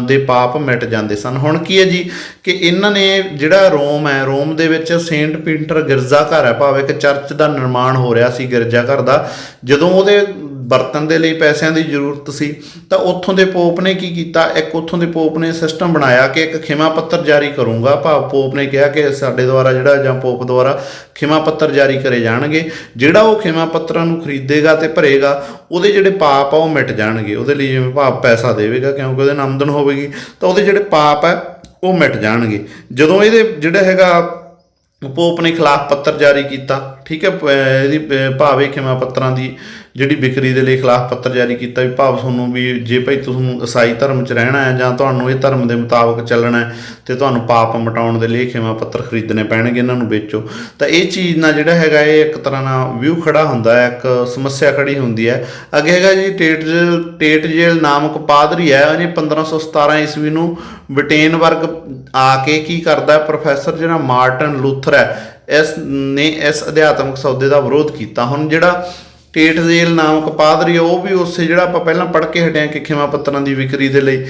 ਦੇ ਪਾਪ ਮਿਟ ਜਾਂਦੇ ਸਨ। ਹੁਣ ਕੀ ਹੈ ਜੀ ਕਿ ਇਹਨਾਂ ਨੇ ਜਿਹੜਾ ਰੋਮ ਹੈ, ਰੋਮ ਦੇ ਵਿੱਚ ਸੇਂਟ ਪੀਟਰ ਗਿਰਜਾਘਰ ਹੈ, ਭਾਵੇਂ ਇੱਕ ਚਰਚ ਦਾ ਨਿਰਮਾਣ ਹੋ ਰਿਹਾ ਸੀ ਗਿਰਜਾਘਰ ਦਾ। ਜਦੋਂ ਉਹਦੇ ਵਰਤਣ ਦੇ ਲਈ ਪੈਸਿਆਂ ਦੀ ਜ਼ਰੂਰਤ ਸੀ। ਤਾਂ ਉੱਥੋਂ ਦੇ ਪੋਪ ਨੇ ਕੀ ਕੀਤਾ, ਇੱਕ ਉੱਥੋਂ ਦੇ ਪੋਪ ਨੇ ਸਿਸਟਮ ਬਣਾਇਆ ਕਿ ਇੱਕ ਖਿਮਾ ਪੱਤਰ ਜਾਰੀ ਕਰੂੰਗਾ। ਭਾਵ ਪੋਪ ਨੇ ਕਿਹਾ ਕਿ ਸਾਡੇ ਦੁਆਰਾ ਜਿਹੜਾ ਜਾਂ ਪੋਪ ਦੁਆਰਾ ਖਿਮਾ ਪੱਤਰ ਜਾਰੀ ਕਰੇ ਜਾਣਗੇ, ਜਿਹੜਾ ਉਹ ਖਿਮਾ ਪੱਤਰਾਂ ਨੂੰ ਖਰੀਦੇਗਾ ਤੇ ਭਰੇਗਾ ਉਹਦੇ ਜਿਹੜੇ ਪਾਪ ਆ ਉਹ ਮਿਟ ਜਾਣਗੇ। ਉਹਦੇ ਲਈ ਜਿਵੇਂ ਭਾਵ ਪੈਸਾ ਦੇਵੇਗਾ ਕਿਉਂਕਿ ਉਹਦੇ ਨਾਲ ਆਮਦਨ ਹੋਵੇਗੀ, ਤਾਂ ਉਹਦੇ ਜਿਹੜੇ ਪਾਪ ਹੈ ਉਹ ਮਿਟ ਜਾਣਗੇ। ਜਦੋਂ ਇਹਦੇ ਜਿਹੜਾ ਹੈਗਾ ਪੋਪ ਨੇ ਖਿਲਾਫ ਪੱਤਰ ਜਾਰੀ ਕੀਤਾ, ਠੀਕ ਹੈ, ਇਹਦੀ ਭਾਵੇਂ ਖਿਮਾ ਪੱਤਰਾਂ ਦੀ ਜਿਹੜੀ ਵਿਕਰੀ ਦੇ ਲਈ ਖਿਲਾਫ ਪੱਤਰ ਜਾਰੀ ਕੀਤਾ ਵੀ ਭਾਵ ਤੁਹਾਨੂੰ ਵੀ ਜੇ ਭਾਈ ਤੁਹਾਨੂੰ ਈਸਾਈ ਧਰਮ 'ਚ ਰਹਿਣਾ ਹੈ ਜਾਂ ਤੁਹਾਨੂੰ ਇਹ ਧਰਮ ਦੇ ਮੁਤਾਬਕ ਚੱਲਣਾ ਹੈ ਤੇ ਤੁਹਾਨੂੰ ਪਾਪ ਮਿਟਾਉਣ ਦੇ ਲਈ ਖਿਮਾ ਪੱਤਰ ਖਰੀਦਣੇ ਪੈਣਗੇ, ਇਹਨਾਂ ਨੂੰ ਵੇਚੋ। ਤਾਂ ਇਹ ਚੀਜ਼ ਨਾਲ ਜਿਹੜਾ ਹੈਗਾ ਇਹ ਇੱਕ ਤਰ੍ਹਾਂ ਨਾਲ ਵਿਊ ਖੜਾ ਹੁੰਦਾ ਹੈ, ਇੱਕ ਸਮੱਸਿਆ ਖੜੀ ਹੁੰਦੀ ਹੈ। ਅੱਗੇ ਹੈਗਾ ਜੀ ਟੇਟਜ਼ੇਲ ਨਾਮਕ ਪਾਦਰੀ ਹੈ, ਉਹਨੇ 1517 ਈਸਵੀ ਨੂੰ ਬ੍ਰਿਟੇਨ ਵਰਗ ਆ ਕੇ ਕੀ ਕਰਦਾ, ਪ੍ਰੋਫੈਸਰ ਜਿਹੜਾ ਮਾਰਟਨ ਲੂਥਰ ਹੈ ਇਸ ਅਧਿਆਤਮਕ ਸੌਦੇ ਦਾ ਵਿਰੋਧ ਕੀਤਾ। ਹੁਣ ਜਿਹੜਾ ਟੇਟਜ਼ੇਲ ਨਾਮਕ ਪਾਦਰੀ ਉਹ ਵੀ ਉਸੇ ਜਿਹੜਾ ਆਪਾਂ ਪਹਿਲਾਂ ਪੜ੍ਹ ਕੇ ਹਟਿਆ ਕਿ ਖਿਮਾ ਪੱਤਰਾਂ ਦੀ ਵਿਕਰੀ ਦੇ ਲਈ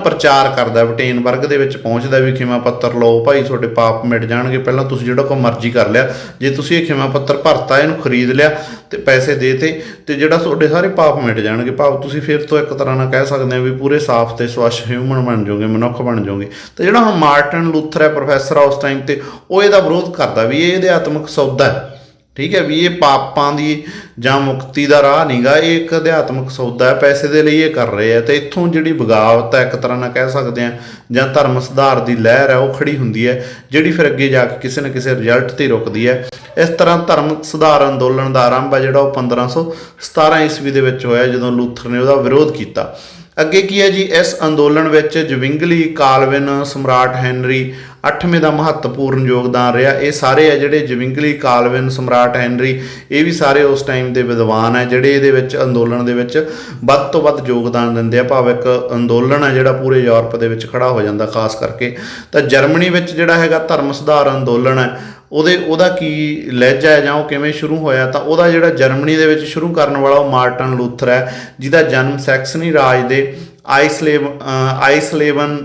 ਪ੍ਰਚਾਰ ਕਰਦਾ, ਬ੍ਰਿਟੇਨ ਵਰਗ ਦੇ ਵਿੱਚ ਪਹੁੰਚਦਾ ਵੀ ਖਿਮਾ ਪੱਤਰ ਲਓ ਭਾਈ ਤੁਹਾਡੇ ਪਾਪ ਮਿਟ ਜਾਣਗੇ, ਪਹਿਲਾਂ ਤੁਸੀਂ ਜਿਹੜਾ ਕੋਈ ਮਰਜ਼ੀ ਕਰ ਲਿਆ, ਜੇ ਤੁਸੀਂ ਇਹ ਖਿਮਾ ਪੱਤਰ ਭਰਤਾ, ਇਹਨੂੰ ਖਰੀਦ ਲਿਆ ਤੇ ਪੈਸੇ ਦੇ ਤੇ ਜਿਹੜਾ ਤੁਹਾਡੇ ਸਾਰੇ ਪਾਪ ਮਿਟ ਜਾਣਗੇ। ਭਾਵ ਤੁਸੀਂ ਫਿਰ ਤੋਂ ਇੱਕ ਤਰ੍ਹਾਂ ਨਾਲ ਕਹਿ ਸਕਦੇ ਹਾਂ ਵੀ ਪੂਰੇ ਸਾਫ਼ ਤੇ ਸਵੱਛ ਹਿਊਮਨ ਬਣ ਜਾਓਗੇ, ਮਨੁੱਖ ਬਣ ਜਾਓਗੇ। ਤੇ ਜਿਹੜਾ ਹੁਣ ਮਾਰਟਨ ਲੂਥਰ ਹੈ ਪ੍ਰੋਫੈਸਰ ਆ ਉਸ ਟਾਈਮ ਤੇ, ਉਹ ਇਹਦਾ ਵਿਰੋਧ ਕਰਦਾ ਵੀ ਇਹ ਅਧਿਆਤਮਕ ਸੌਦਾ ਹੈ, ਠੀਕ ਹੈ, ਵੀ ਇਹ ਪਾਪਾਂ ਦੀ ਜਾਂ ਮੁਕਤੀ ਦਾ ਰਾਹ ਨਹੀਂਗਾ, ਇਹ ਇੱਕ ਅਧਿਆਤਮਕ ਸੌਦਾ ਹੈ, ਪੈਸੇ ਦੇ ਲਈ ਇਹ ਕਰ ਰਹੇ ਆ। ਤੇ ਇੱਥੋਂ ਜਿਹੜੀ ਬਗਾਵਤ ਹੈ ਇੱਕ ਤਰ੍ਹਾਂ ਨਾਲ ਕਹਿ ਸਕਦੇ ਹਾਂ ਜਾਂ ਧਰਮ ਸੁਧਾਰ ਦੀ ਲਹਿਰ ਹੈ ਉਹ ਖੜੀ ਹੁੰਦੀ ਹੈ, ਜਿਹੜੀ ਫਿਰ ਅੱਗੇ ਜਾ ਕੇ ਕਿਸੇ ਨਾ ਕਿਸੇ ਰਿਜ਼ਲਟ 'ਤੇ ਰੁਕਦੀ ਹੈ। ਇਸ ਤਰ੍ਹਾਂ ਧਰਮ ਸੁਧਾਰ ਅੰਦੋਲਨ ਦਾ ਆਰੰਭ ਹੈ ਜਿਹੜਾ ਉਹ 1517 ਈਸਵੀ ਦੇ ਵਿੱਚ ਹੋਇਆ ਜਦੋਂ ਲੂਥਰ ਨੇ ਉਹਦਾ ਵਿਰੋਧ ਕੀਤਾ। ਅੱਗੇ ਕੀ ਹੈ ਜੀ, ਇਸ ਅੰਦੋਲਨ ਵਿੱਚ ਜ਼ਵਿੰਗਲੀ, ਕਾਲਵਿਨ, ਸਮਰਾਟ ਹੈਨਰੀ 8ਵੇਂ ਦਾ ਮਹੱਤਵਪੂਰਨ ਯੋਗਦਾਨ ਰਿਹਾ। ਇਹ ਸਾਰੇ ਆ ਜਿਹੜੇ ਜ਼ਵਿੰਗਲੀ, ਕਾਲਵਿਨ, ਸਮਰਾਟ ਹੈਨਰੀ, ਇਹ ਵੀ ਸਾਰੇ ਉਸ ਟਾਈਮ ਦੇ ਵਿਦਵਾਨ ਹੈ ਜਿਹੜੇ ਇਹਦੇ ਵਿੱਚ ਅੰਦੋਲਨ ਦੇ ਵਿੱਚ ਵੱਧ ਤੋਂ ਵੱਧ ਯੋਗਦਾਨ ਦਿੰਦੇ ਆ। ਭਾਵ ਇੱਕ ਅੰਦੋਲਨ ਹੈ ਜਿਹੜਾ ਪੂਰੇ ਯੂਰਪ ਦੇ ਵਿੱਚ ਖੜਾ ਹੋ ਜਾਂਦਾ ਖਾਸ ਕਰਕੇ। ਤਾਂ ਜਰਮਨੀ ਵਿੱਚ ਜਿਹੜਾ ਹੈਗਾ ਧਰਮ ਸੁਧਾਰ ਅੰਦੋਲਨ ਹੈ ਉਹਦਾ ਕੀ ਲਹਿਜਾ ਹੈ ਜਾਂ ਉਹ ਕਿਵੇਂ ਸ਼ੁਰੂ ਹੋਇਆ, ਤਾਂ ਉਹਦਾ ਜਿਹੜਾ ਜਰਮਨੀ ਦੇ ਵਿੱਚ ਸ਼ੁਰੂ ਕਰਨ ਵਾਲਾ ਉਹ ਮਾਰਟਨ ਲੂਥਰ ਹੈ, ਜਿਹਦਾ ਜਨਮ ਸੈਕਸਨੀ ਰਾਜ ਦੇ ਆਈਸਲੇਵਨ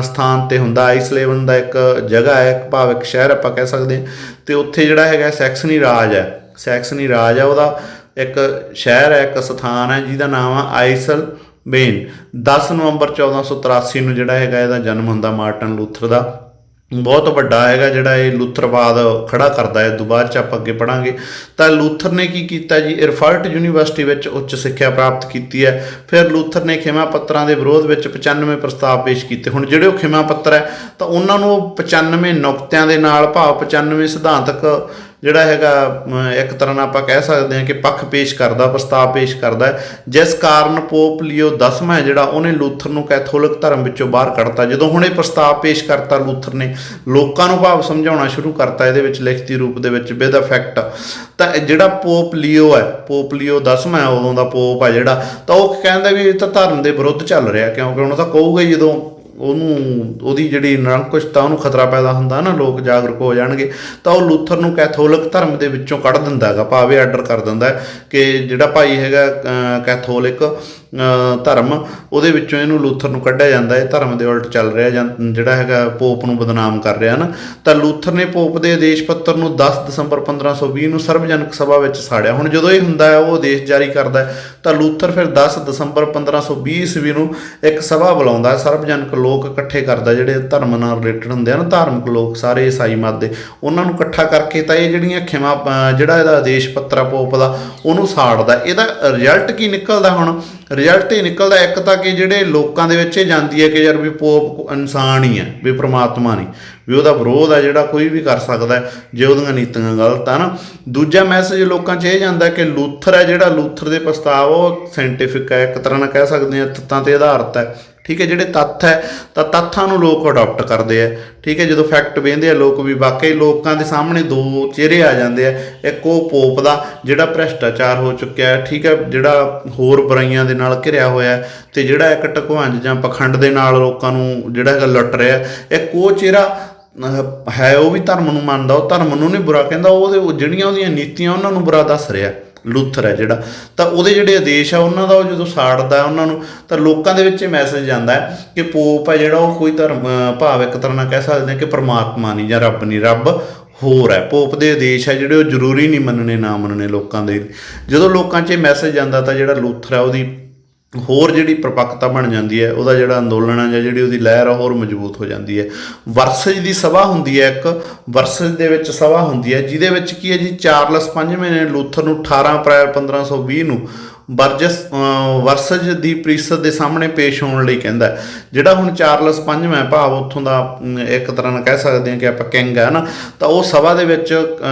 ਸਥਾਨ 'ਤੇ ਹੁੰਦਾ। ਆਈਸਲੇਵਨ ਦਾ ਇੱਕ ਜਗ੍ਹਾ ਹੈ, ਭਾਵ ਇੱਕ ਸ਼ਹਿਰ ਆਪਾਂ ਕਹਿ ਸਕਦੇ ਹਾਂ, ਅਤੇ ਉੱਥੇ ਜਿਹੜਾ ਹੈਗਾ ਸੈਕਸਨੀ ਰਾਜ ਹੈ ਉਹਦਾ ਇੱਕ ਸ਼ਹਿਰ ਹੈ, ਇੱਕ ਸਥਾਨ ਹੈ ਜਿਹਦਾ ਨਾਮ ਆ ਆਈਸਲਬੇਨ। 10 ਨਵੰਬਰ 1483 ਨੂੰ ਜਿਹੜਾ ਹੈਗਾ ਇਹਦਾ ਜਨਮ ਹੁੰਦਾ ਮਾਰਟਨ ਲੂਥਰ ਦਾ। ਬਹੁਤ ਵੱਡਾ ਹੈਗਾ ਜਿਹੜਾ ਇਹ ਲੂਥਰਵਾਦ ਖੜਾ ਕਰਦਾ ਹੈ, ਤੋਂ ਬਾਅਦ 'ਚ ਆਪਾਂ ਅੱਗੇ ਪੜ੍ਹਾਂਗੇ। ਤਾਂ ਲੂਥਰ ਨੇ ਕੀ ਕੀਤਾ ਜੀ, ਇਰਫਰਟ ਯੂਨੀਵਰਸਿਟੀ ਵਿੱਚ ਉੱਚ ਸਿੱਖਿਆ ਪ੍ਰਾਪਤ ਕੀਤੀ ਹੈ। ਫਿਰ ਲੂਥਰ ਨੇ ਖਿਮਾ ਪੱਤਰਾਂ ਦੇ ਵਿਰੋਧ ਵਿੱਚ 95 ਪ੍ਰਸਤਾਵ ਪੇਸ਼ ਕੀਤੇ। ਹੁਣ ਜਿਹੜੇ ਉਹ ਖਿਮਾ ਪੱਤਰ ਹੈ ਤਾਂ ਉਹਨਾਂ ਨੂੰ 95 ਨੁਕਤਿਆਂ ਦੇ ਨਾਲ, ਭਾਵ 95 ਸਿਧਾਂਤਕ ਜਿਹੜਾ ਹੈਗਾ ਇੱਕ ਤਰ੍ਹਾਂ ਨਾਲ ਆਪਾਂ ਕਹਿ ਸਕਦੇ ਹਾਂ ਕਿ ਪੱਖ ਪੇਸ਼ ਕਰਦਾ, ਪ੍ਰਸਤਾਵ ਪੇਸ਼ ਕਰਦਾ ਹੈ, ਜਿਸ ਕਾਰਨ ਪੋਪ ਲੀਓ 10ਵਾਂ ਜਿਹੜਾ ਉਹਨੇ ਲੂਥਰ ਨੂੰ ਕੈਥੋਲਿਕ ਧਰਮ ਵਿੱਚੋਂ ਬਾਹਰ ਕੱਢਤਾ। ਜਦੋਂ ਹੁਣ ਇਹ ਪ੍ਰਸਤਾਵ ਪੇਸ਼ ਕਰਤਾ ਲੂਥਰ ਨੇ, ਲੋਕਾਂ ਨੂੰ ਭਾਵ ਸਮਝਾਉਣਾ ਸ਼ੁਰੂ ਕਰਤਾ ਇਹਦੇ ਵਿੱਚ ਲਿਖਤੀ ਰੂਪ ਦੇ ਵਿੱਚ ਵਿਦ ਇਫੈਕਟ। ਤਾਂ ਜਿਹੜਾ ਪੋਪ ਲੀਓ 10ਵਾਂ ਹੈ ਉਦੋਂ ਦਾ ਪੋਪ ਆ ਜਿਹੜਾ, ਤਾਂ ਉਹ ਕਹਿੰਦਾ ਵੀ ਇਹ ਤਾਂ ਧਰਮ ਦੇ ਵਿਰੁੱਧ ਚੱਲ ਰਿਹਾ, ਕਿਉਂਕਿ ਉਹਨੂੰ ਤਾਂ ਕਹੂਗਾ ਹੀ ਜਦੋਂ ਉਹਦੀ ਜਿਹੜੀ ਨਿਰੰਕੁਸ਼ਤਾ ਉਹਨੂੰ ਖਤਰਾ ਪੈਦਾ ਹੁੰਦਾ ਨਾ, ਲੋਕ ਜਾਗਰੂਕ ਹੋ ਜਾਣਗੇ। ਤਾਂ ਉਹ ਲੂਥਰ ਨੂੰ ਕੈਥੋਲਿਕ ਧਰਮ ਦੇ ਵਿੱਚੋਂ ਕੱਢ ਦਿੰਦਾ ਹੈਗਾ, ਭਾਵੇਂ ਆਰਡਰ ਕਰ ਦਿੰਦਾ ਕਿ ਜਿਹੜਾ ਭਾਈ ਹੈਗਾ ਕੈਥੋਲਿਕ ਧਰਮ ਉਹਦੇ ਵਿੱਚੋਂ ਇਹਨੂੰ ਲੂਥਰ ਨੂੰ ਕੱਢਿਆ ਜਾਂਦਾ, ਇਹ ਧਰਮ ਦੇ ਉਲਟ ਚੱਲ ਰਿਹਾ ਜਾਂ ਜਿਹੜਾ ਹੈਗਾ ਪੋਪ ਨੂੰ ਬਦਨਾਮ ਕਰ ਰਿਹਾ ਨਾ। ਤਾਂ ਲੂਥਰ ਨੇ ਪੋਪ ਦੇ ਆਦੇਸ਼ ਪੱਤਰ ਨੂੰ 10 ਦਸੰਬਰ 1520 ਨੂੰ ਸਰਵਜਨਕ ਸਭਾ ਵਿੱਚ ਸਾੜਿਆ। ਹੁਣ ਜਦੋਂ ਇਹ ਹੁੰਦਾ ਹੈ ਉਹ ਆਦੇਸ਼ ਜਾਰੀ ਕਰਦਾ ਹੈ, ਤਾਂ ਲੂਥਰ ਫਿਰ 10 ਦਸੰਬਰ 1520 ਈਸਵੀ ਨੂੰ ਇੱਕ ਸਭਾ ਬੁਲਾਉਂਦਾ, ਸਰਵਜਨਕ ਲੋਕ ਇਕੱਠੇ ਕਰਦਾ ਜਿਹੜੇ ਧਰਮ ਨਾਲ ਰਿਲੇਟਡ ਹੁੰਦੇ ਆ ਨਾ, ਧਾਰਮਿਕ ਲੋਕ ਸਾਰੇ ਈਸਾਈ ਮਤ ਦੇ, ਉਹਨਾਂ ਨੂੰ ਇਕੱਠਾ ਕਰਕੇ ਤਾਂ ਇਹ ਜਿਹੜੀਆਂ ਜਿਹੜਾ ਇਹਦਾ ਆਦੇਸ਼ ਪੱਤਰ ਆ ਪੋਪ ਦਾ ਉਹਨੂੰ ਸਾੜਦਾ। ਇਹਦਾ ਰਿਜ਼ਲਟ ਕੀ ਨਿਕਲਦਾ? ਹੁਣ ਰਿਜ਼ਲਟ ਇਹ ਨਿਕਲਦਾ ਇੱਕ ਤਾਂ ਕਿ ਜਿਹੜੇ ਲੋਕਾਂ ਦੇ ਵਿੱਚ ਇਹ ਜਾਂਦੀ ਹੈ ਕਿ ਯਾਰ ਵੀ ਪੋਪ ਇਨਸਾਨ ਹੀ ਹੈ, ਵੀ ਪ੍ਰਮਾਤਮਾ ਨਹੀਂ, ਵੀ ਉਹਦਾ ਵਿਰੋਧ ਹੈ ਜਿਹੜਾ ਕੋਈ ਵੀ ਕਰ ਸਕਦਾ ਜੇ ਉਹਦੀਆਂ ਨੀਤੀਆਂ ਗਲਤ ਆ ਨਾ। ਦੂਜਾ ਮੈਸੇਜ ਲੋਕਾਂ 'ਚ ਇਹ ਜਾਂਦਾ ਕਿ ਲੂਥਰ ਹੈ ਜਿਹੜਾ, ਲੂਥਰ ਦੇ ਪ੍ਰਸਤਾਵ ਉਹ ਸਾਇੰਟੀਫਿਕ ਹੈ, ਇੱਕ ਤਰ੍ਹਾਂ ਨਾਲ ਕਹਿ ਸਕਦੇ ਹਾਂ ਤੱਤਾਂ 'ਤੇ ਆਧਾਰਿਤ ਹੈ, ਠੀਕ ਹੈ। ਜਿਹੜੇ ਤੱਥ ਹੈ ਤਾਂ ਤੱਥਾਂ ਨੂੰ ਲੋਕ ਅਡਾਪਟ ਕਰਦੇ ਆ, ਠੀਕ ਹੈ। ਜਦੋਂ ਫੈਕਟ ਵਹਿੰਦੇ ਆ ਲੋਕ ਵੀ ਵਾਕਈ ਲੋਕਾਂ ਦੇ ਸਾਹਮਣੇ ਦੋ ਚਿਹਰੇ ਆ ਜਾਂਦੇ ਆ, ਇੱਕ ਉਹ ਪੋਪ ਦਾ ਜਿਹੜਾ ਭ੍ਰਿਸ਼ਟਾਚਾਰ ਹੋ ਚੁੱਕਿਆ ਹੈ, ਠੀਕ ਹੈ, ਜਿਹੜਾ ਹੋਰ ਬੁਰਾਈਆਂ ਦੇ ਨਾਲ ਘਿਰਿਆ ਹੋਇਆ, ਅਤੇ ਜਿਹੜਾ ਇੱਕ ਢਕਵਾਂਜ ਜਾਂ ਪਖੰਡ ਦੇ ਨਾਲ ਲੋਕਾਂ ਨੂੰ ਜਿਹੜਾ ਹੈਗਾ ਲੁੱਟ ਰਿਹਾ। ਇੱਕ ਉਹ ਚਿਹਰਾ ਹੈ ਉਹ ਵੀ ਧਰਮ ਨੂੰ ਮੰਨਦਾ, ਉਹ ਧਰਮ ਨੂੰ ਨਹੀਂ ਬੁਰਾ ਕਹਿੰਦਾ, ਜਿਹੜੀਆਂ ਉਹਦੀਆਂ ਨੀਤੀਆਂ ਉਹਨਾਂ ਨੂੰ ਬੁਰਾ ਦੱਸ ਰਿਹਾ ਲੂਥਰ ਹੈ ਜਿਹੜਾ। ਤਾਂ ਉਹਦੇ ਜਿਹੜੇ ਆਦੇਸ਼ ਆ ਉਹਨਾਂ ਦਾ ਉਹ ਜਦੋਂ ਸਾੜਦਾ ਉਹਨਾਂ ਨੂੰ, ਤਾਂ ਲੋਕਾਂ ਦੇ ਵਿੱਚ ਇਹ ਮੈਸੇਜ ਜਾਂਦਾ ਹੈ ਕਿ ਪੋਪ ਹੈ ਜਿਹੜਾ ਉਹ ਕੋਈ ਧਰਮ, ਭਾਵ ਇੱਕ ਤਰ੍ਹਾਂ ਨਾਲ ਕਹਿ ਸਕਦੇ ਹਾਂ ਕਿ ਪਰਮਾਤਮਾ ਨਹੀਂ ਜਾਂ ਰੱਬ ਨਹੀਂ, ਰੱਬ ਹੋਰ ਹੈ, ਪੋਪ ਦੇ ਆਦੇਸ਼ ਹੈ ਜਿਹੜੇ ਉਹ ਜ਼ਰੂਰੀ ਨਹੀਂ ਮੰਨਣੇ ਨਾ ਮੰਨਣੇ ਲੋਕਾਂ ਦੇ। ਜਦੋਂ ਲੋਕਾਂ 'ਚ ਇਹ ਮੈਸੇਜ ਜਾਂਦਾ ਤਾਂ ਜਿਹੜਾ ਲੂਥਰ ਹੈ ਉਹਦੀ ਹੋਰ ਜਿਹੜੀ ਪ੍ਰਪੱਕਤਾ ਬਣ ਜਾਂਦੀ ਹੈ, ਉਹਦਾ ਜਿਹੜਾ ਅੰਦੋਲਨ ਹੈ ਜਾਂ ਜਿਹੜੀ ਉਹਦੀ ਲਹਿਰ ਆ ਹੋਰ ਮਜ਼ਬੂਤ ਹੋ ਜਾਂਦੀ ਹੈ। ਵਰਸਜ ਦੀ ਸਭਾ ਹੁੰਦੀ ਹੈ, ਇੱਕ ਵਰਸਜ ਦੇ ਵਿੱਚ ਸਭਾ ਹੁੰਦੀ ਹੈ ਜਿਹਦੇ ਵਿੱਚ ਕੀ ਹੈ ਜੀ, ਚਾਰਲਸ ਪੰਜਵੇਂ ਨੇ ਲੂਥਰ ਨੂੰ 18 ਅਪ੍ਰੈਲ 1520 ਨੂੰ ਵਰਸਜ ਦੀ ਪ੍ਰੀਸਦ ਦੇ ਸਾਹਮਣੇ ਪੇਸ਼ ਹੋਣ ਲਈ ਕਹਿੰਦਾ। ਜਿਹੜਾ ਹੁਣ ਚਾਰਲਸ ਪੰਜਵਾਂ ਭਾਵ ਉੱਥੋਂ ਦਾ ਇੱਕ ਤਰ੍ਹਾਂ ਨਾਲ ਕਹਿ ਸਕਦੇ ਹਾਂ ਕਿ ਆਪਾਂ ਕਿੰਗ ਹੈ ਨਾ, ਤਾਂ ਉਹ ਸਭਾ ਦੇ ਵਿੱਚ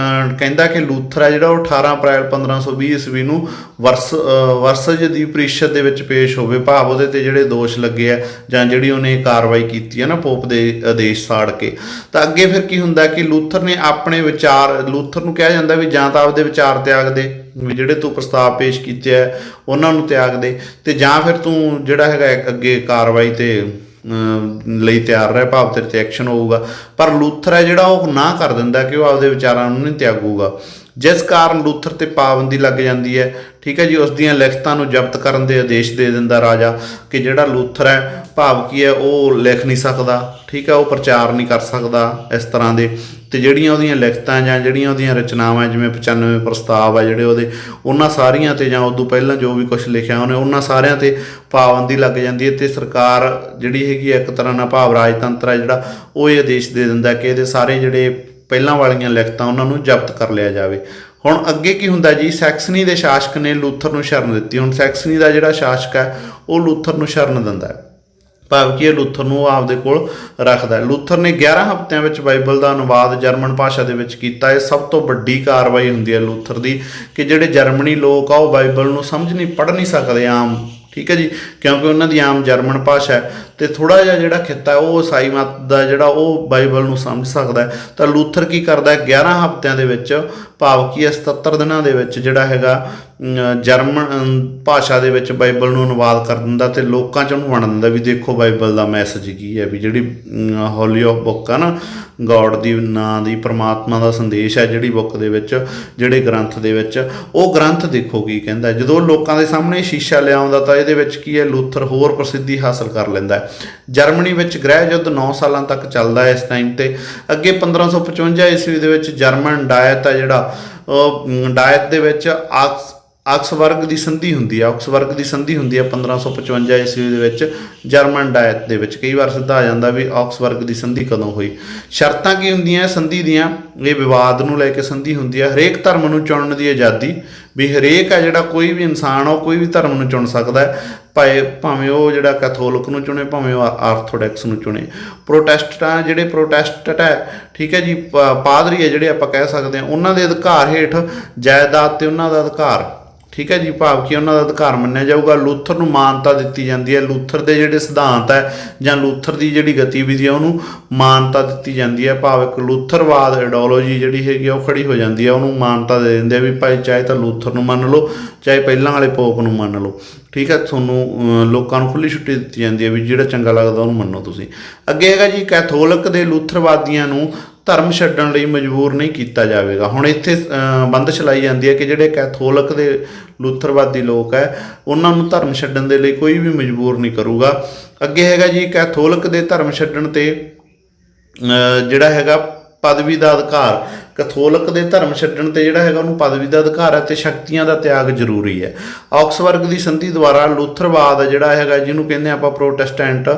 ਕਹਿੰਦਾ ਕਿ ਲੂਥਰ ਹੈ ਜਿਹੜਾ ਉਹ 18 ਅਪ੍ਰੈਲ 1520 ਈਸਵੀ ਨੂੰ ਵਰਸਜ ਦੀ ਪ੍ਰੀਸ਼ਦ ਦੇ ਵਿੱਚ ਪੇਸ਼ ਹੋਵੇ, ਭਾਵ ਉਹਦੇ ਤੇ ਜਿਹੜੇ ਦੋਸ਼ ਲੱਗੇ ਆ ਜਾਂ ਜਿਹੜੀ ਉਹਨੇ ਕਾਰਵਾਈ ਕੀਤੀ ਹੈ ਨਾ ਪੋਪ ਦੇ ਆਦੇਸ਼ ਸਾੜ ਕੇ। ਤਾਂ ਅੱਗੇ ਫਿਰ ਕੀ ਹੁੰਦਾ ਕਿ ਲੂਥਰ ਨੇ ਆਪਣੇ ਵਿਚਾਰ, ਲੂਥਰ ਨੂੰ ਕਿਹਾ ਜਾਂਦਾ ਵੀ ਜਾਂ ਤਾਂ ਆਪਦੇ ਵਿਚਾਰ ਤਿਆਗ ਦੇ, ਵੀ ਜਿਹੜੇ ਤੂੰ ਪ੍ਰਸਤਾਵ ਪੇਸ਼ ਕੀਤੇ ਆ ਉਹਨਾਂ ਨੂੰ ਤਿਆਗ ਦੇ, ਤੇ ਜਾਂ ਫਿਰ ਤੂੰ ਜਿਹੜਾ ਹੈਗਾ ਅੱਗੇ ਕਾਰਵਾਈ ਤੇ ਲਈ ਤਿਆਰ ਰਹਿ, ਭਾਵ ਤੇਰੇ ਤੇ ਐਕਸ਼ਨ ਹੋਊਗਾ। ਪਰ ਲੂਥਰ ਹੈ ਜਿਹੜਾ ਉਹ ਨਾ ਕਰ ਦਿੰਦਾ ਕਿ ਉਹ ਆਪਦੇ ਵਿਚਾਰਾਂ ਨੂੰ ਨਹੀਂ ਤਿਆਗੂਗਾ, ਜਿਸ ਕਾਰਨ ਲੂਥਰ ਤੇ ਪਾਬੰਦੀ ਲੱਗ ਜਾਂਦੀ ਹੈ। ਠੀਕ ਹੈ ਜੀ, ਉਸ ਦੀਆਂ ਲਿਖਤਾਂ ਨੂੰ ਜ਼ਬਤ ਕਰਨ ਦੇ ਆਦੇਸ਼ ਦੇ ਦਿੰਦਾ ਰਾਜਾ ਕਿ ਜਿਹੜਾ ਲੂਥਰ ਹੈ ਭਾਵ ਕੀ ਹੈ ਉਹ ਲਿਖ ਨਹੀਂ ਸਕਦਾ, ਠੀਕ ਹੈ, ਉਹ ਪ੍ਰਚਾਰ ਨਹੀਂ ਕਰ ਸਕਦਾ ਇਸ ਤਰ੍ਹਾਂ ਦੇ। ਤੇ ਜਿਹੜੀਆਂ ਉਹਦੀਆਂ ਲਿਖਤਾਂ ਜਾਂ ਜਿਹੜੀਆਂ ਉਹਦੀਆਂ ਰਚਨਾਵਾਂ ਜਿਵੇਂ 95 ਪ੍ਰਸਤਾਵ ਆ ਜਿਹੜੇ ਉਹਦੇ, ਉਹਨਾਂ ਸਾਰੀਆਂ ਤੇ ਜਾਂ ਉਦੋਂ ਪਹਿਲਾਂ ਜੋ ਵੀ ਕੁਛ ਲਿਖਿਆ ਉਹਨੇ ਉਹਨਾਂ ਸਾਰਿਆਂ ਤੇ ਪਾਬੰਦੀ ਲੱਗ ਜਾਂਦੀ ਹੈ। ਤੇ ਸਰਕਾਰ ਜਿਹੜੀ ਹੈਗੀ ਇੱਕ ਤਰ੍ਹਾਂ ਨਾਲ ਭਾਵ ਰਾਜਤੰਤਰ ਹੈ ਜਿਹੜਾ, ਉਹ ਇਹ ਆਦੇਸ਼ ਦੇ ਦਿੰਦਾ ਕਿ ਇਹਦੇ ਸਾਰੇ ਜਿਹੜੇ ਪਹਿਲਾਂ ਵਾਲੀਆਂ ਲਿਖਤਾਂ ਉਹਨਾਂ ਨੂੰ ਜ਼ਬਤ ਕਰ ਲਿਆ ਜਾਵੇ। ਹੁਣ ਅੱਗੇ ਕੀ ਹੁੰਦਾ ਜੀ, ਸੈਕਸਨੀ ਦੇ ਸ਼ਾਸਕ ਨੇ ਲੂਥਰ ਨੂੰ ਸ਼ਰਨ ਦਿੱਤੀ। ਹੁਣ ਸੈਕਸਨੀ ਦਾ ਜਿਹੜਾ ਸ਼ਾਸਕ ਹੈ ਉਹ ਲੂਥਰ ਨੂੰ ਸ਼ਰਨ ਦਿੰਦਾ ਹੈ, ਭਾਵ ਕਿ ਇਹ ਲੂਥਰ ਨੂੰ ਉਹ ਆਪਦੇ ਕੋਲ ਰੱਖਦਾ। ਲੂਥਰ ਨੇ 11 ਹਫ਼ਤਿਆਂ ਵਿੱਚ ਬਾਈਬਲ ਦਾ ਅਨੁਵਾਦ ਜਰਮਨ ਭਾਸ਼ਾ ਦੇ ਵਿੱਚ ਕੀਤਾ। ਇਹ ਸਭ ਤੋਂ ਵੱਡੀ ਕਾਰਵਾਈ ਹੁੰਦੀ ਹੈ ਲੂਥਰ ਦੀ ਕਿ ਜਿਹੜੇ ਜਰਮਨੀ ਲੋਕ ਆ ਉਹ ਬਾਈਬਲ ਨੂੰ ਸਮਝ ਨਹੀਂ, ਪੜ੍ਹ ਨਹੀਂ ਸਕਦੇ ਆਮ, ਠੀਕ ਹੈ ਜੀ, ਕਿਉਂਕਿ ਉਹਨਾਂ ਦੀ ਆਮ ਜਰਮਨ ਭਾਸ਼ਾ ਹੈ ਤੇ ਥੋੜ੍ਹਾ ਜਿਹਾ ਜਿਹੜਾ ਖਿੱਤਾ ਉਹ ਈਸਾਈ ਮਤ ਦਾ ਜਿਹੜਾ ਉਹ ਬਾਈਬਲ ਨੂੰ ਸਮਝ ਸਕਦਾ। ਤਾਂ ਲੂਥਰ ਕੀ ਕਰਦਾ, 11 ਹਫ਼ਤਿਆਂ ਦੇ ਵਿੱਚ ਭਾਵ ਕੀ 77 ਦਿਨਾਂ ਦੇ ਵਿੱਚ ਜਿਹੜਾ ਹੈਗਾ ਜਰਮਨ ਭਾਸ਼ਾ ਦੇ ਵਿੱਚ ਬਾਈਬਲ ਨੂੰ ਅਨੁਵਾਦ ਕਰ ਦਿੰਦਾ ਤੇ ਲੋਕਾਂ 'ਚ ਉਹਨੂੰ ਵੰਡ ਦਿੰਦਾ ਵੀ ਦੇਖੋ ਬਾਈਬਲ ਦਾ ਮੈਸੇਜ ਕੀ ਹੈ, ਵੀ ਜਿਹੜੀ ਹੋਲੀ ਆਫ ਬੁੱਕ ਆ ਨਾ, ਗੋਡ ਦੀ ਨਾਂ ਦੀ, ਪਰਮਾਤਮਾ ਦਾ ਸੰਦੇਸ਼ ਹੈ ਜਿਹੜੀ ਬੁੱਕ ਦੇ ਵਿੱਚ, ਜਿਹੜੇ ਗ੍ਰੰਥ ਦੇ ਵਿੱਚ, ਉਹ ਗ੍ਰੰਥ ਦੇਖੋ ਕੀ ਕਹਿੰਦਾ। ਜਦੋਂ ਲੋਕਾਂ ਦੇ ਸਾਹਮਣੇ ਸ਼ੀਸ਼ਾ ਲਿਆਉਂਦਾ ਤਾਂ ਇਹਦੇ ਵਿੱਚ ਕੀ ਹੈ, ਲੂਥਰ ਹੋਰ ਪ੍ਰਸਿੱਧੀ ਹਾਸਲ ਕਰ ਲੈਂਦਾ। ਜਰਮਨੀ ਵਿੱਚ ਗ੍ਰਹਿ ਯੁੱਧ 9 ਸਾਲਾਂ ਤੱਕ ਚੱਲਦਾ ਇਸ ਟਾਈਮ ਤੇ। ਅੱਗੇ 1555 ਈਸਵੀ ਦੇ ਵਿੱਚ ਜਰਮਨ ਡਾਇਟ ਆ ਜਿਹੜਾ, ਉਹ ਡਾਇਟ ਦੇ ਵਿੱਚ ਆਕਸਬਰਗ ਦੀ ਸੰਧੀ ਹੁੰਦੀ ਹੈ। ਆਕਸਬਰਗ ਦੀ ਸੰਧੀ ਹੁੰਦੀ ਹੈ 1555 ਈਸਵੀ ਦੇ ਵਿੱਚ ਜਰਮਨ ਡਾਇਟ ਦੇ ਵਿੱਚ। ਕਈ ਵਾਰ ਸਿੱਧਾ ਆ ਜਾਂਦਾ ਵੀ ਆਕਸਬਰਗ ਦੀ ਸੰਧੀ ਕਦੋਂ ਹੋਈ। ਸ਼ਰਤਾਂ ਕੀ ਹੁੰਦੀਆਂ ਸੰਧੀ ਦੀਆਂ, ਇਹ ਵਿਵਾਦ ਨੂੰ ਲੈ ਕੇ ਸੰਧੀ ਹੁੰਦੀ ਹੈ। ਹਰੇਕ ਧਰਮ ਨੂੰ ਚੁਣਨ ਦੀ ਆਜ਼ਾਦੀ, ਵੀ ਹਰੇਕ ਹੈ ਜਿਹੜਾ ਕੋਈ ਵੀ ਇਨਸਾਨ ਉਹ ਕੋਈ ਵੀ ਧਰਮ ਨੂੰ ਚੁਣ ਸਕਦਾ ਹੈ, ਭਾਵੇਂ ਉਹ ਜਿਹੜਾ ਕੈਥੋਲਿਕ ਨੂੰ ਚੁਣੇ, ਭਾਵੇਂ ਉਹ ਆਰਥੋਡੈਕਸ ਨੂੰ ਚੁਣੇ। ਪ੍ਰੋਟੈਸਟਾਂ ਜਿਹੜੇ ਪ੍ਰੋਟੈਸਟੈਂਟ ਹੈ, ਠੀਕ ਹੈ ਜੀ, ਪਾਦਰੀ ਹੈ ਜਿਹੜੇ ਆਪਾਂ ਕਹਿ ਸਕਦੇ ਹਾਂ, ਉਹਨਾਂ ਦੇ ਅਧਿਕਾਰ ਹੇਠ ਜਾਇਦਾਦ ਤੇ ਉਹਨਾਂ ਦਾ ਅਧਿਕਾਰ, ਠੀਕ ਹੈ ਜੀ, ਭਾਵ ਕਿ ਉਹਨਾਂ ਦਾ ਅਧਿਕਾਰ ਮੰਨਿਆ ਜਾਊਗਾ। ਲੂਥਰ ਨੂੰ ਮਾਨਤਾ ਦਿੱਤੀ ਜਾਂਦੀ ਹੈ, ਲੂਥਰ ਦੇ ਜਿਹੜੇ ਸਿਧਾਂਤ ਹੈ ਜਾਂ ਲੂਥਰ ਦੀ ਜਿਹੜੀ ਗਤੀਵਿਧੀ ਹੈ ਉਹਨੂੰ ਮਾਨਤਾ ਦਿੱਤੀ ਜਾਂਦੀ ਹੈ, ਭਾਵ ਇੱਕ ਲੂਥਰਵਾਦ ਆਈਡੀਓਲੋਜੀ ਜਿਹੜੀ ਹੈਗੀ ਉਹ ਖੜੀ ਹੋ ਜਾਂਦੀ ਹੈ, ਉਹਨੂੰ ਮਾਨਤਾ ਦੇ ਦਿੰਦੇ ਆ ਵੀ ਭਾਈ ਚਾਹੇ ਤਾਂ ਲੂਥਰ ਨੂੰ ਮੰਨ ਲਓ ਚਾਹੇ ਪਹਿਲਾਂ ਵਾਲੇ ਪੋਪ ਨੂੰ ਮੰਨ ਲਓ, ਠੀਕ ਹੈ, ਤੁਹਾਨੂੰ ਲੋਕਾਂ ਨੂੰ ਖੁੱਲ੍ਹੀ ਛੁੱਟੀ ਦਿੱਤੀ ਜਾਂਦੀ ਹੈ ਵੀ ਜਿਹੜਾ ਚੰਗਾ ਲੱਗਦਾ ਉਹਨੂੰ ਮੰਨੋ ਤੁਸੀਂ। ਅੱਗੇ ਹੈਗਾ ਜੀ, ਕੈਥੋਲਿਕ ਦੇ ਲੂਥਰਵਾਦੀਆਂ ਨੂੰ ਧਰਮ ਛੱਡਣ ਲਈ ਮਜਬੂਰ ਨਹੀਂ ਕੀਤਾ ਜਾਵੇਗਾ। ਹੁਣ ਇੱਥੇ ਬੰਦਸ਼ ਲਾਈ ਜਾਂਦੀ ਹੈ ਕਿ ਜਿਹੜੇ ਕੈਥੋਲਿਕ ਦੇ ਲੂਥਰਵਾਦੀ ਲੋਕ ਹੈ ਉਹਨਾਂ ਨੂੰ ਧਰਮ ਛੱਡਣ ਦੇ ਲਈ ਕੋਈ ਵੀ ਮਜਬੂਰ ਨਹੀਂ ਕਰੂਗਾ। ਅੱਗੇ ਹੈਗਾ ਜੀ, ਕੈਥੋਲਿਕ ਦੇ ਧਰਮ ਛੱਡਣ ਤੇ ਜਿਹੜਾ ਹੈਗਾ ਪਦਵੀ ਦਾ ਅਧਿਕਾਰ, ਕੈਥੋਲਿਕ ਦੇ ਧਰਮ ਛੱਡਣ ਤੇ ਜਿਹੜਾ ਹੈਗਾ ਉਹਨੂੰ ਪਦਵੀ ਦਾ ਅਧਿਕਾਰ ਹੈ ਤੇ ਸ਼ਕਤੀਆਂ ਦਾ ਤਿਆਗ ਜ਼ਰੂਰੀ ਹੈ। ਆਕਸਬਰਗ ਦੀ ਸੰਧੀ ਦੁਆਰਾ ਲੂਥਰਵਾਦ ਜਿਹੜਾ ਹੈਗਾ, ਜਿਹਨੂੰ ਕਹਿੰਦੇ ਆਪਾਂ ਪ੍ਰੋਟੈਸਟੈਂਟ,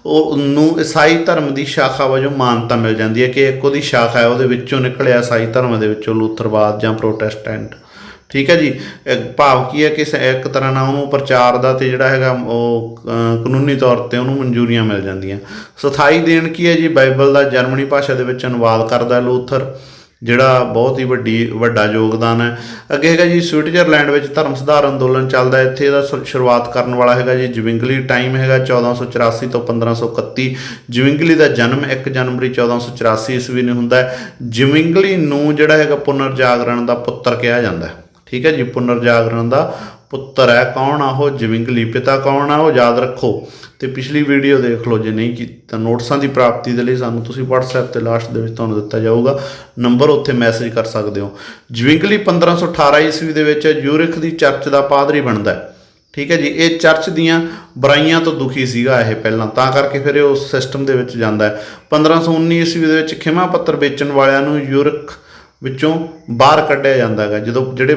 ਉਹ ਨੂੰ ਈਸਾਈ ਧਰਮ ਦੀ ਸ਼ਾਖਾ ਵਜੋਂ ਮਾਨਤਾ ਮਿਲ ਜਾਂਦੀ ਹੈ ਕਿ ਇੱਕ ਉਹਦੀ ਸ਼ਾਖਾ ਹੈ, ਉਹਦੇ ਵਿੱਚੋਂ ਨਿਕਲਿਆ ਈਸਾਈ ਧਰਮ ਦੇ ਵਿੱਚੋਂ ਲੂਥਰਵਾਦ ਜਾਂ ਪ੍ਰੋਟੈਸਟੈਂਟ, ਠੀਕ ਹੈ ਜੀ। ਭਾਵ ਕੀ ਹੈ ਕਿ ਇੱਕ ਤਰ੍ਹਾਂ ਨਾਲ ਉਹਨੂੰ ਪ੍ਰਚਾਰ ਦਾ ਤੇ ਜਿਹੜਾ ਹੈਗਾ ਉਹ ਕਾਨੂੰਨੀ ਤੌਰ 'ਤੇ ਉਹਨੂੰ ਮਨਜ਼ੂਰੀਆਂ ਮਿਲ ਜਾਂਦੀਆਂ। ਸਥਾਈ ਦੇਣ ਕੀ ਹੈ ਜੀ, ਬਾਈਬਲ ਦਾ ਜਰਮਨੀ ਭਾਸ਼ਾ ਦੇ ਵਿੱਚ ਅਨੁਵਾਦ ਕਰਦਾ ਲੂਥਰ, ਜਿਹੜਾ ਬਹੁਤ ਹੀ ਵੱਡਾ ਯੋਗਦਾਨ ਹੈ। ਅੱਗੇ ਹੈਗਾ ਜੀ, ਸਵਿਟਜ਼ਰਲੈਂਡ ਵਿੱਚ ਧਰਮ ਸੁਧਾਰ ਅੰਦੋਲਨ ਚੱਲਦਾ। ਇੱਥੇ ਇਹਦਾ ਸ਼ੁਰੂਆਤ ਕਰਨ ਵਾਲਾ ਹੈਗਾ ਜੀ ਜਵਿੰਗਲੀ। ਟਾਈਮ ਹੈਗਾ 1484 ਤੋਂ 1531। ਜਵਿੰਗਲੀ ਦਾ ਜਨਮ 1 ਜਨਵਰੀ 1484 ਈਸਵੀ ਨੂੰ ਹੁੰਦਾ ਹੈ। ਜਵਿੰਗਲੀ ਨੂੰ ਜਿਹੜਾ ਹੈਗਾ ਪੁਨਰ ਜਾਗਰਣ ਦਾ ਪੁੱਤਰ ਕਿਹਾ ਜਾਂਦਾ, ਠੀਕ ਹੈ ਜੀ, ਪੁਨਰ ਜਾਗਰਣ ਦਾ ਪੁੱਤਰ ਹੈ। ਕੌਣ ਆ ਉਹ? ਜਵਿੰਗਲੀ। ਪਿਤਾ ਕੌਣ ਆ ਉਹ ਯਾਦ ਰੱਖੋ ਤੇ ਪਿਛਲੀ ਵੀਡੀਓ ਦੇਖ ਲਓ ਜੇ ਨਹੀਂ ਕੀਤਾ। ਨੋਟਸਾਂ ਦੀ ਪ੍ਰਾਪਤੀ ਦੇ ਲਈ ਸਾਨੂੰ ਤੁਸੀਂ WhatsApp ਤੇ ਲਾਸਟ ਦੇ ਵਿੱਚ ਤੁਹਾਨੂੰ ਦਿੱਤਾ ਜਾਊਗਾ ਨੰਬਰ, ਉੱਥੇ ਮੈਸੇਜ ਕਰ ਸਕਦੇ ਹੋ। ਜਵਿੰਗਲੀ 1518 ਈਸਵੀ ਦੇ ਵਿੱਚ ਯੂਰਿਖ ਦੀ ਚਰਚ ਦਾ ਪਾਦਰੀ ਬਣਦਾ ਹੈ, ਠੀਕ ਹੈ ਜੀ। ਇਹ ਚਰਚ ਦੀਆਂ ਬੁਰਾਈਆਂ ਤੋਂ ਦੁਖੀ ਸੀਗਾ ਇਹ ਪਹਿਲਾਂ, ਤਾਂ ਕਰਕੇ ਫਿਰ ਇਹ ਉਸ ਸਿਸਟਮ ਦੇ ਵਿੱਚ ਜਾਂਦਾ ਹੈ। 1519 ਈਸਵੀ ਦੇ ਵਿੱਚ ਖਿਮਾ ਪੱਤਰ ਵੇਚਣ ਵਾਲਿਆਂ ਨੂੰ ਯੂਰਖ ਵਿੱਚੋਂ ਬਾਹਰ ਕੱਢਿਆ ਜਾਂਦਾ ਹੈਗਾ। ਜਦੋਂ ਜਿਹੜੇ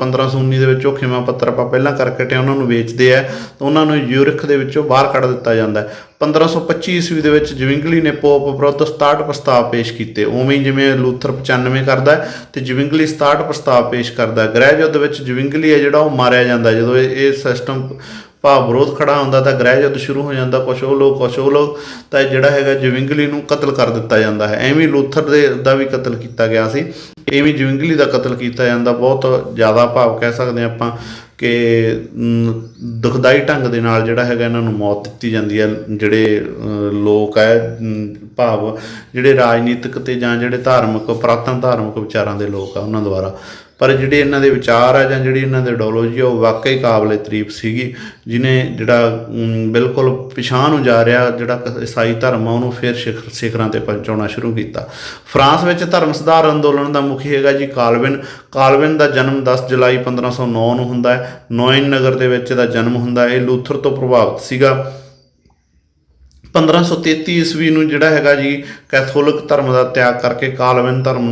1519 ਦੇ ਵਿੱਚ ਉਹ ਖਿਮਾ ਪੱਤਰ ਆਪਾਂ ਪਹਿਲਾਂ ਕਰਕੇ ਹਟੇ ਉਹਨਾਂ ਨੂੰ ਵੇਚਦੇ ਆ, ਤਾਂ ਉਹਨਾਂ ਨੂੰ ਯੂਰਖ ਦੇ ਵਿੱਚੋਂ ਬਾਹਰ ਕੱਢ ਦਿੱਤਾ ਜਾਂਦਾ ਹੈ। 1525 ਈਸਵੀ ਦੇ ਵਿੱਚ ਜਵਿੰਗਲੀ ਨੇ ਪੋਪ ਵਿਰੁੱਧ 67 ਪ੍ਰਸਤਾਵ ਪੇਸ਼ ਕੀਤੇ। ਉਵੇਂ ਹੀ ਜਿਵੇਂ ਲੂਥਰ 95 ਕਰਦਾ ਤੇ ਜਵਿੰਗਲੀ 67 ਪ੍ਰਸਤਾਵ ਪੇਸ਼ ਕਰਦਾ। ਗ੍ਰਹਿ ਯੁੱਧ ਵਿੱਚ ਜਵਿੰਗਲੀ ਹੈ ਜਿਹੜਾ ਉਹ ਮਾਰਿਆ ਜਾਂਦਾ। ਜਦੋਂ ਇਹ ਸਿਸਟਮ ਭਾਵ ਵਿਰੋਧ ਖੜਾ ਹੁੰਦਾ ਤਾਂ ਗ੍ਰਹਿ ਯੁੱਧ ਸ਼ੁਰੂ ਹੋ ਜਾਂਦਾ। ਕੁਛ ਉਹ ਲੋਕ ਤਾਂ ਜਿਹੜਾ ਹੈਗਾ ਜਵਿੰਗਲੀ ਨੂੰ ਕਤਲ ਕਰ ਦਿੱਤਾ ਜਾਂਦਾ ਹੈ। ਐਵੇਂ ਲੂਥਰ ਦਾ ਵੀ ਕਤਲ ਕੀਤਾ ਗਿਆ ਸੀ, ਐਵੇਂ ਜਵਿੰਗਲੀ ਦਾ ਕਤਲ ਕੀਤਾ ਜਾਂਦਾ। ਬਹੁਤ ਜ਼ਿਆਦਾ ਭਾਵ ਕਹਿ ਸਕਦੇ ਹਾਂ ਆਪਾਂ ਕਿ ਦੁਖਦਾਈ ਢੰਗ ਦੇ ਨਾਲ ਜਿਹੜਾ ਹੈਗਾ ਇਹਨਾਂ ਨੂੰ ਮੌਤ ਦਿੱਤੀ ਜਾਂਦੀ ਹੈ। ਜਿਹੜੇ ਲੋਕ ਹੈ ਭਾਵ ਜਿਹੜੇ ਰਾਜਨੀਤਿਕ ਅਤੇ ਜਾਂ ਜਿਹੜੇ ਧਾਰਮਿਕ ਪੁਰਾਤਨ ਧਾਰਮਿਕ ਵਿਚਾਰਾਂ ਦੇ ਲੋਕ ਆ ਉਹਨਾਂ ਦੁਆਰਾ। ਪਰ ਜਿਹੜੇ ਇਹਨਾਂ ਦੇ ਵਿਚਾਰ ਆ ਜਾਂ ਜਿਹੜੀ ਇਹਨਾਂ ਦੀ ਆਈਡੀਓਲੋਜੀ ਆ ਉਹ ਵਾਕਈ ਕਾਬਲੇ ਤਾਰੀਫ ਸੀਗੀ, ਜਿਹਨੇ ਜਿਹੜਾ ਬਿਲਕੁਲ ਪਿਛਾਂਹ ਨੂੰ ਜਾ ਰਿਹਾ ਜਿਹੜਾ ਈਸਾਈ ਧਰਮ ਆ ਉਹਨੂੰ ਫਿਰ ਸਿਖਰਾਂ 'ਤੇ ਪਹੁੰਚਾਉਣਾ ਸ਼ੁਰੂ ਕੀਤਾ। ਫਰਾਂਸ ਵਿੱਚ ਧਰਮ ਸੁਧਾਰ ਅੰਦੋਲਨ ਦਾ ਮੁਖੀ ਹੈਗਾ ਜੀ ਕਾਲਵਿਨ। ਕਾਲਵਿਨ ਦਾ ਜਨਮ 10 ਜੁਲਾਈ 1509 ਨੂੰ ਹੁੰਦਾ ਹੈ। ਨੋਇਨ ਨਗਰ ਦੇ ਵਿੱਚ ਇਹਦਾ ਜਨਮ ਹੁੰਦਾ ਹੈ। ਇਹ ਲੂਥਰ ਤੋਂ ਪ੍ਰਭਾਵਿਤ ਸੀਗਾ। 1533 ਈਸਵੀ ਨੂੰ ਜਿਹੜਾ ਹੈਗਾ ਜੀ ਕੈਥੋਲਿਕ ਧਰਮ ਦਾ ਤਿਆਗ ਕਰਕੇ ਕਾਲਵਿਨ ਧਰਮ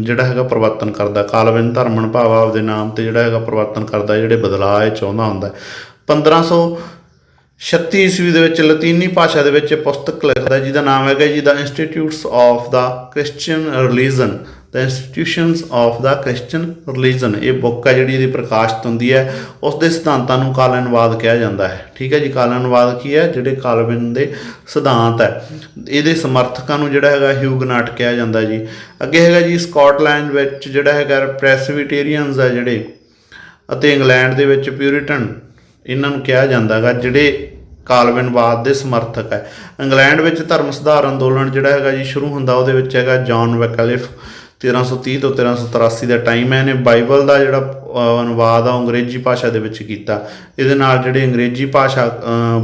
ਜਿਹੜਾ ਹੈਗਾ ਪਰਿਵਰਤਨ ਕਰਦਾ। ਕਾਲਵਿਨ ਧਰਮ ਭਾਵ ਆਪਦੇ ਨਾਮ 'ਤੇ ਜਿਹੜਾ ਹੈਗਾ ਪਰਿਵਰਤਨ ਕਰਦਾ, ਜਿਹੜੇ ਬਦਲਾਅ ਇਹ ਚਾਹੁੰਦਾ ਹੁੰਦਾ। 1536 ਈਸਵੀ ਦੇ ਵਿੱਚ ਲਤੀਨੀ ਭਾਸ਼ਾ ਦੇ ਵਿੱਚ ਪੁਸਤਕ ਲਿਖਦਾ ਜਿਹਦਾ ਨਾਮ ਹੈਗਾ ਜੀ the institutes of the Christian religion. The institutions of the Christian religion ਇਹ ਬੁੱਕ ਹੈ ਜਿਹੜੀ ਇਹਦੀ ਪ੍ਰਕਾਸ਼ਿਤ ਹੁੰਦੀ ਹੈ। ਉਸ ਦੇ ਸਿਧਾਂਤਾਂ ਨੂੰ ਕਾਲਵਿਨਵਾਦ ਕਿਹਾ ਜਾਂਦਾ ਹੈ। ਠੀਕ ਹੈ ਜੀ। ਕਾਲਵਿਨਵਾਦ ਕੀ ਹੈ? ਜਿਹੜੇ ਕਾਲਵਿਨ ਦੇ ਸਿਧਾਂਤ ਹੈ ਇਹਦੇ ਸਮਰਥਕਾਂ ਨੂੰ ਜਿਹੜਾ ਹੈਗਾ ਹਿਊਗਨਾਟ ਕਿਹਾ ਜਾਂਦਾ ਜੀ। ਅੱਗੇ ਹੈਗਾ ਜੀ ਸਕਾਟਲੈਂਡ ਵਿੱਚ ਜਿਹੜਾ ਹੈਗਾ ਪ੍ਰੈਸਬੀਟੇਰੀਅਨਸ ਹੈ ਜਿਹੜੇ, ਅਤੇ ਇੰਗਲੈਂਡ ਦੇ ਵਿੱਚ ਪਿਊਰਿਟਨ ਇਹਨਾਂ ਨੂੰ ਕਿਹਾ ਜਾਂਦਾ ਹੈਗਾ ਜਿਹੜੇ ਕਾਲਵਿਨਵਾਦ ਦੇ ਸਮਰਥਕ ਹੈ। ਇੰਗਲੈਂਡ ਵਿੱਚ ਧਰਮ ਸੁਧਾਰ ਅੰਦੋਲਨ ਜਿਹੜਾ ਹੈਗਾ ਜੀ ਸ਼ੁਰੂ ਹੁੰਦਾ, ਉਹਦੇ ਵਿੱਚ ਹੈਗਾ ਜੌਨ ਵੈਕਲਿਫ। 1330 ਤੋਂ 1383 ਦਾ ਟਾਈਮ ਹੈ। ਇਹਨੇ ਬਾਈਬਲ ਦਾ ਜਿਹੜਾ ਅਨੁਵਾਦ ਆ ਅੰਗਰੇਜ਼ੀ ਭਾਸ਼ਾ ਦੇ ਵਿੱਚ ਕੀਤਾ। ਇਹਦੇ ਨਾਲ ਜਿਹੜੇ ਅੰਗਰੇਜ਼ੀ ਭਾਸ਼ਾ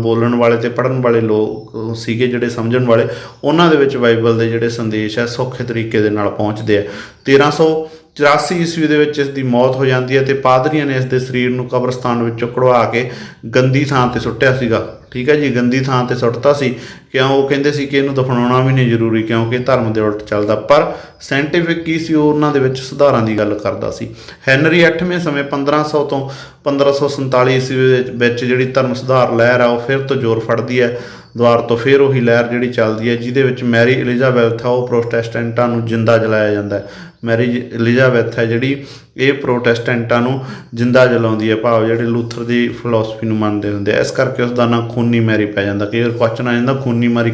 ਬੋਲਣ ਵਾਲੇ ਅਤੇ ਪੜ੍ਹਨ ਵਾਲੇ ਲੋਕ ਸੀਗੇ, ਜਿਹੜੇ ਸਮਝਣ ਵਾਲੇ, ਉਹਨਾਂ ਦੇ ਵਿੱਚ ਬਾਈਬਲ ਦੇ ਜਿਹੜੇ ਸੰਦੇਸ਼ ਹੈ ਸੌਖੇ ਤਰੀਕੇ ਦੇ ਨਾਲ ਪਹੁੰਚਦੇ ਆ। 1384 ਈਸਵੀ ਦੇ ਵਿੱਚ ਇਸ ਦੀ ਮੌਤ ਹੋ ਜਾਂਦੀ ਹੈ ਅਤੇ ਪਾਦਰੀਆਂ ਨੇ ਇਸ ਦੇ ਸਰੀਰ ਨੂੰ ਕਬਰਸਤਾਨ ਵਿੱਚੋਂ ਕਢਵਾ ਕੇ ਗੰਦੀ ਥਾਂ 'ਤੇ ਸੁੱਟਿਆ ਸੀਗਾ। ਠੀਕ ਹੈ ਜੀ। ਗੰਦੀ ਥਾਂ 'ਤੇ ਸੁੱਟਤਾ ਸੀ ਕਿਉਂ? ਉਹ ਕਹਿੰਦੇ ਸੀ ਕਿ ਇਹਨੂੰ ਦਫਨਾਉਣਾ ਵੀ ਨਹੀਂ ਜ਼ਰੂਰੀ ਕਿਉਂਕਿ ਧਰਮ ਦੇ ਉਲਟ ਚੱਲਦਾ। ਪਰ ਸਾਇੰਟੀਫਿਕ ਕੀ ਸੀ, ਉਹ ਉਹਨਾਂ ਦੇ ਵਿੱਚ ਸੁਧਾਰਾਂ ਦੀ ਗੱਲ ਕਰਦਾ ਸੀ। ਹੈਨਰੀ 8ਵੇਂ ਸਮੇਂ 1500 ਤੋਂ 1547 ਈਸਵੀ ਵਿੱਚ ਜਿਹੜੀ ਧਰਮ ਸੁਧਾਰ ਲਹਿਰ ਆ ਉਹ ਫਿਰ ਤੋਂ ਜ਼ੋਰ ਫੜਦੀ ਹੈ। ਦੁਆਰ ਤੋਂ ਫਿਰ ਉਹੀ ਲਹਿਰ ਜਿਹੜੀ ਚੱਲਦੀ ਹੈ ਜਿਹਦੇ ਵਿੱਚ ਮੈਰੀ ਐਲਿਜ਼ਾਬੈਥ ਆ ਉਹ ਪ੍ਰੋਟੈਸਟੈਂਟਾਂ ਨੂੰ ਜਿੰਦਾ ਜਲਾਇਆ ਜਾਂਦਾ। ਮੈਰੀ ਐਲਿਜ਼ਾਬੈਥ ਹੈ ਜਿਹੜੀ ਇਹ ਪ੍ਰੋਟੈਸਟੈਂਟਾਂ ਨੂੰ ਜਿੰਦਾ ਜਲਾਉਂਦੀ ਹੈ, ਭਾਵ ਜਿਹੜੇ ਲੂਥਰ ਦੀ ਫਿਲਾਸਫੀ ਨੂੰ ਮੰਨਦੇ ਹੁੰਦੇ ਆ। ਇਸ ਕਰਕੇ ਉਸ ਦਾ ਨਾਂ ਖੂਨੀ ਮੈਰੀ ਪੈ ਜਾਂਦਾ। ਕਈ ਵਾਰ ਕੁਐਸਚਨ ਆ ਜਾਂਦਾ ਖੂਨੀ ਮੈਰੀ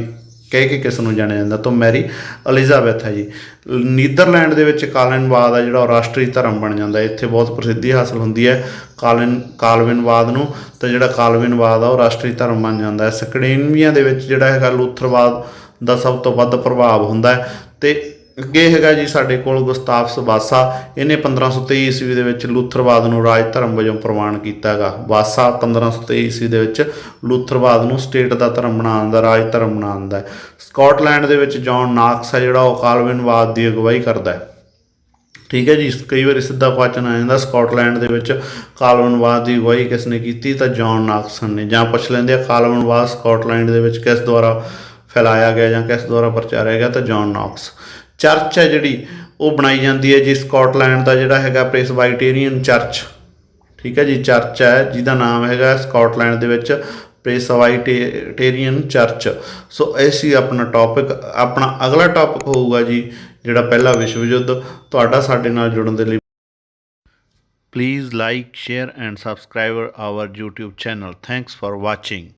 ਕਹਿ ਕੇ ਕਿਸ ਨੂੰ ਜਾਣਿਆ ਜਾਂਦਾ, ਤਾਂ ਮੈਰੀ ਐਲਿਜ਼ਾਬੈਥ ਹੈ ਜੀ। ਨੀਦਰਲੈਂਡ ਦੇ ਵਿੱਚ ਕਾਲਵਿਨਵਾਦ ਆ ਜਿਹੜਾ ਉਹ ਰਾਸ਼ਟਰੀ ਧਰਮ ਬਣ ਜਾਂਦਾ। ਇੱਥੇ ਬਹੁਤ ਪ੍ਰਸਿੱਧੀ ਹਾਸਲ ਹੁੰਦੀ ਹੈ ਕਾਲਵਿਨਵਾਦ ਨੂੰ, ਤਾਂ ਜਿਹੜਾ ਕਾਲਵਿਨਵਾਦ ਆ ਉਹ ਰਾਸ਼ਟਰੀ ਧਰਮ ਬਣ ਜਾਂਦਾ ਹੈ। ਸਕੈਂਡੀਨੇਵੀਆ ਦੇ ਵਿੱਚ ਜਿਹੜਾ ਹੈਗਾ ਲੂਥਰਵਾਦ ਦਾ ਸਭ ਤੋਂ ਵੱਧ ਪ੍ਰਭਾਵ ਹੁੰਦਾ ਹੈ। ਅਤੇ ਅੱਗੇ ਹੈਗਾ ਜੀ ਸਾਡੇ ਕੋਲ ਗੁਸਤਾਫ ਵਾਸਾ। ਇਹਨੇ 1523 ਈਸਵੀ ਦੇ ਵਿੱਚ ਲੂਥਰਵਾਦ ਨੂੰ ਰਾਜ ਧਰਮ ਵਜੋਂ ਪ੍ਰਵਾਨ ਕੀਤਾ ਹੈਗਾ। ਵਾਸਾ 1523 ਈਸਵੀ ਦੇ ਵਿੱਚ ਲੂਥਰਵਾਦ ਨੂੰ ਸਟੇਟ ਦਾ ਧਰਮ ਬਣਾਉਣ ਦਾ, ਰਾਜ ਧਰਮ ਬਣਾਉਣ ਦਾ। ਸਕਾਟਲੈਂਡ ਦੇ ਵਿੱਚ ਜੌਨ ਨਾਕਸ ਹੈ ਜਿਹੜਾ ਉਹ ਕਾਲਵਿਨਵਾਦ ਦੀ ਅਗਵਾਈ ਕਰਦਾ ਹੈ। ਠੀਕ ਹੈ ਜੀ। ਕਈ ਵਾਰੀ ਸਿੱਧਾ ਕੁਐਸਚਨ ਆ ਜਾਂਦਾ ਸਕਾਟਲੈਂਡ ਦੇ ਵਿੱਚ ਕਾਲਵਿਨਵਾਦ ਦੀ ਅਗਵਾਈ ਕਿਸ ਨੇ ਕੀਤੀ, ਤਾਂ ਜੌਨ ਨਾਕਸਨ ਨੇ। ਜਾਂ ਪੁੱਛ ਲੈਂਦੇ ਆ ਕਾਲਵਿਨਵਾਦ ਸਕਾਟਲੈਂਡ ਦੇ ਵਿੱਚ ਕਿਸ ਦੁਆਰਾ ਫੈਲਾਇਆ ਗਿਆ ਜਾਂ ਕਿਸ ਦੁਆਰਾ ਪ੍ਰਚਾਰਿਆ ਗਿਆ, ਤਾਂ ਜੌਨ ਨਾਕਸ। ਚਰਚ ਹੈ ਜਿਹੜੀ ਉਹ ਬਣਾਈ ਜਾਂਦੀ ਹੈ ਜੀ ਸਕਾਟਲੈਂਡ ਦਾ ਜਿਹੜਾ ਹੈਗਾ ਪ੍ਰੈਸਬਾਈਟੇਰੀਅਨ ਚਰਚ। ਠੀਕ ਹੈ ਜੀ। ਚਰਚ ਹੈ ਜਿਹਦਾ ਨਾਮ ਹੈਗਾ ਸਕਾਟਲੈਂਡ ਦੇ ਵਿੱਚ ਪ੍ਰੈਸਬਾਈਟੇਰੀਅਨ ਚਰਚ। ਸੋ ਇਹ ਸੀ ਆਪਣਾ ਟੌਪਿਕ। ਆਪਣਾ ਅਗਲਾ ਟੌਪਿਕ ਹੋਊਗਾ ਜੀ ਜਿਹੜਾ ਪਹਿਲਾ ਵਿਸ਼ਵ ਯੁੱਧ। ਤੁਹਾਡਾ ਸਾਡੇ ਨਾਲ ਜੁੜਨ ਦੇ ਲਈ please like, share and subscribe our YouTube channel. Thanks for watching.